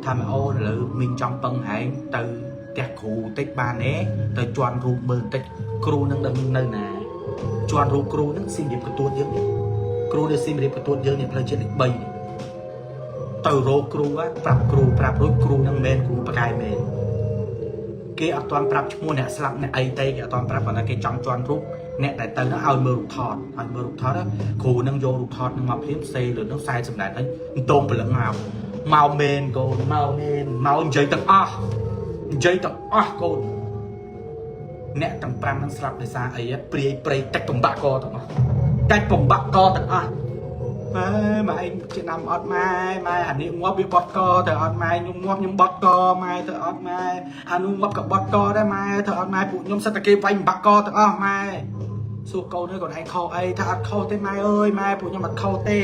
[SPEAKER 1] ថាម៉ែអូនឥឡូវមីងចង់ពឹងហែងទៅផ្ទះគ្រូតិចបានទេទៅជន់រូបមើលតិចគ្រូនឹងដឹងនៅណាជន់រូបគ្រូនឹងស៊ីមរៀបកទួតយើងនេះគ្រូដែលស៊ីមរៀបកទួតយើងនេះផ្លូវជាតិលេខ3នេះទៅរកគ្រូប្រាប់គ្រូរួចគ្រូនឹងមែនគ្រូប្រកែមែនគេអត់ទាន់ប្រាប់ឈ្មោះអ្នកស្លាប់អ្នកអីទេគេអត់ទាន់ប្រាប់ប៉ុន្តែគេចង់ជន់រូបអ្នកដែលទៅនោះឲ្យមើលរូបថតគ្រូនឹងយករូបថតនឹងមកភ្លាមផ្សេងលើនឹង40សម្ដែងហ្នឹងតងព្រលឹងមកមែនកូនមកមែនមកនិយាយទាំងអស់កូនអ្នកទាំង5នឹងស្លាប់ដោយសារអីព្រាយព្រៃកាច់បំបាក់កទាំងអស់ម៉ែឯងជាណាំអត់ម៉ែអានេះងាប់វាបត់កទៅអត់ម៉ែខ្ញុំងាប់ខ្ញុំបត់កម៉ែទៅអត់ម៉ែអានោះងាប់ក៏បត់កដែរម៉ែទៅអត់ម៉ែពួកខ្ញុំសិតតែគេវាយបំបាក់កទាំងអស់ម៉ែសួរកូនឯងខុសអីថាអត់ខុសទេម៉ែអើយម៉ែពួកខ្ញុំអត់ខុសទេ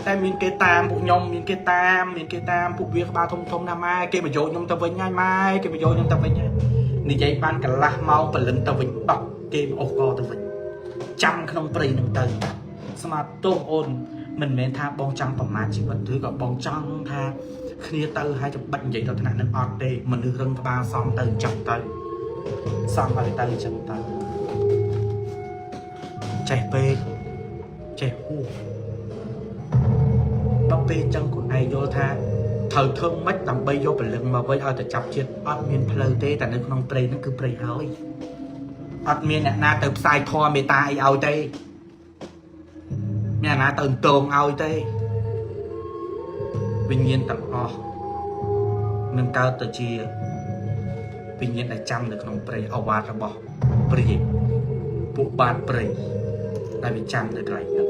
[SPEAKER 1] តែមានគេតាមពួកខ្ញុំមានគេតាមពួកវាក្បាលធំណាម៉ែគេបញ្យោខ្ញុំទៅវិញហើយម៉ែគេបញ្យោខ្ញុំទៅវិញហើយនិយាយបានកន្លះម៉ោងព្រលឹមទៅវិញបោះគេអូសកទៅវិញចាំក្នុងព្រៃនឹងទៅស្មាតទោសអូនមិនមែនថាបងចង់ប្រមាថជីវិតឬក៏បងចង់ថាគ្នាទៅហើយចាំបាច់និយាយដល់ថ្នាក់នឹងអត់ទេមនុស្សរឹងក្បាលសំទៅអញ្ចឹងទៅសំឲ្យទៅអញ្ចឹងទៅចេះពេកចេះហួសដល់ពេលអញ្ចឹងខ្លួនឯងយល់ថាត្រូវធ្វើម៉េចដើម្បីយកព្រលឹងមកវិញឲ្យទៅចាប់ជាតិអត់មានផ្លូវទេតែនៅក្នុងព្រៃហ្នឹងគឺព្រៃហើយអត់មានអ្នកណាទៅផ្សាយធម៌មេត្តាអីឲ្យទេមានអ្នកណាទៅតងឲ្យទេវិញ្ញាណទាំងអស់នឹងកើតទៅជាវិញ្ញាណដែលចាំនៅក្នុងព្រៃអវាទរបស់ព្រាយពួកបាតព្រៃដែលវាចាំនៅកន្លែងហ្នឹង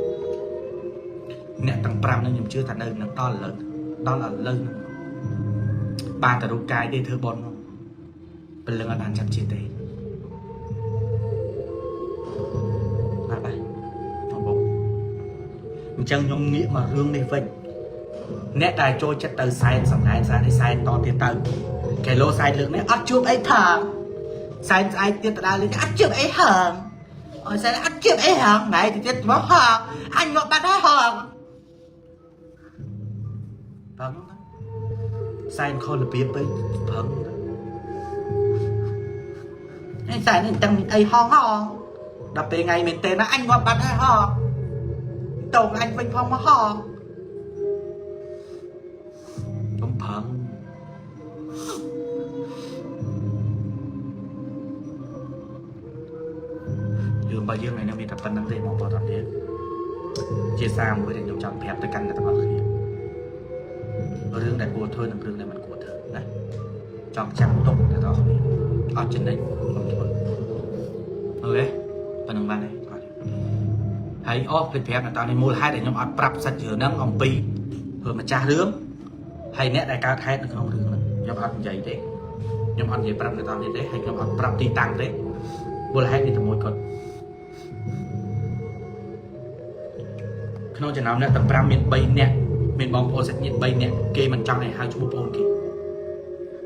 [SPEAKER 1] អ្នកទាំង5ហ្នឹងខ្ញុំជឿថានៅនឹងដល់ឥឡូវហ្នឹងបានតែរូបកាយទេធ្វើបន់ព្រលឹងអត់បានចាប់ជាតិទេបាទបងអញ្ចឹងខ្ញុំងាកមករឿងនេះវិញអ្នកដែលចូលចិត្តទៅសែនសំដែងសារនេះសែនតទៀតទៅកែឡូសែនលើកនេះអត់ជួបអីផងសែនស្អែកទៀតទៅដើរលេងអត់ជួបអីហងអត់សែនអត់ជួបអីហងណែទៀតមកហងអញមកបាត់ហើយហងបងសែនខុសរបៀបទៅប្រឹងឯងសែននេះតែមានអីហងដល់ពេលថ្ងៃមែនទេណាអញមកបាត់ហើយហងតោងអញវិញផងមកហងខ្ញុំប្រឹងយើងបើយើងថ្ងៃនេះមានតែប៉ុណ្្នឹងទេបងប្អូនអត់ទេជាសារមួយដែលខ្ញុំចង់ប្រាប់ទៅកាន់អ្នកទាំងអស់គ្នារឿងដែលគួរធ្វើនិងរឿងដែលមិនគួរធ្វើណាចង់ចាំទុកអ្នកទាំងអស់គ្នាអត់ចំណេញខ្ញុំធ្វើអូខេប៉ុណ្្នឹងបានហើយហើយអស់ពេលប្រាប់អ្នកទាំងនេះមូលហេតុដែលខ្ញុំអត់ប្រាប់សាច់រឿងហ្នឹងអំពីព្រោះម្ចាស់រឿងហើយអ្នកដែលកើតហេតុនៅក្នុងរឿងហ្នឹងខ្ញុំអត់និយាយទេខ្ញុំអត់និយាយប្រាប់អ្នកទាំងនេះទេហើយខ្ញុំអត់ប្រាប់ទីតាំងទេមូលហេតុនេះតែមួយគាត់ក្នុងចំណោមអ្នកទាំង5មាន3នាក់មានបងប្អូនសាច់ញាតិ3នាក់គេមិនចង់ឲ្យហៅឈ្មោះបងប្អូនគេ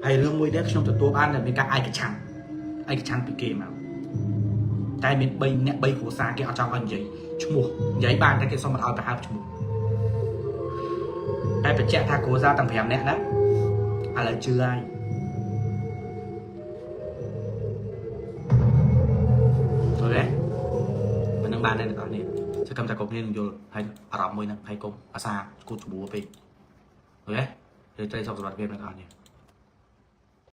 [SPEAKER 1] ហើយរឿងមួយនេះខ្ញុំទទួលបានតែមានការឯកច្ឆន្ទពីគេមកតែមាន3នាក់3គ្រួសារគេអត់ចង់ឲ្យនិយាយឈ្មោះនិយាយបានតែគេសុំមិនឲ្យប្រហើបឈ្មោះតែបញ្ជាក់ថាគ្រួសារទាំង5នាក់ណាឥឡូវជឿហើយអូខេមិននឹងបានទេអ្នកនរនេះសកម្មតែគ្រប់គ្នានឹងយល់ហើយអារម្មណ៍មួយហ្នឹងហើយកុំអាសាគូតច្បួរពេកអូខេត្រូវសុខសុវត្ថិភាពអ្នកនរនេះ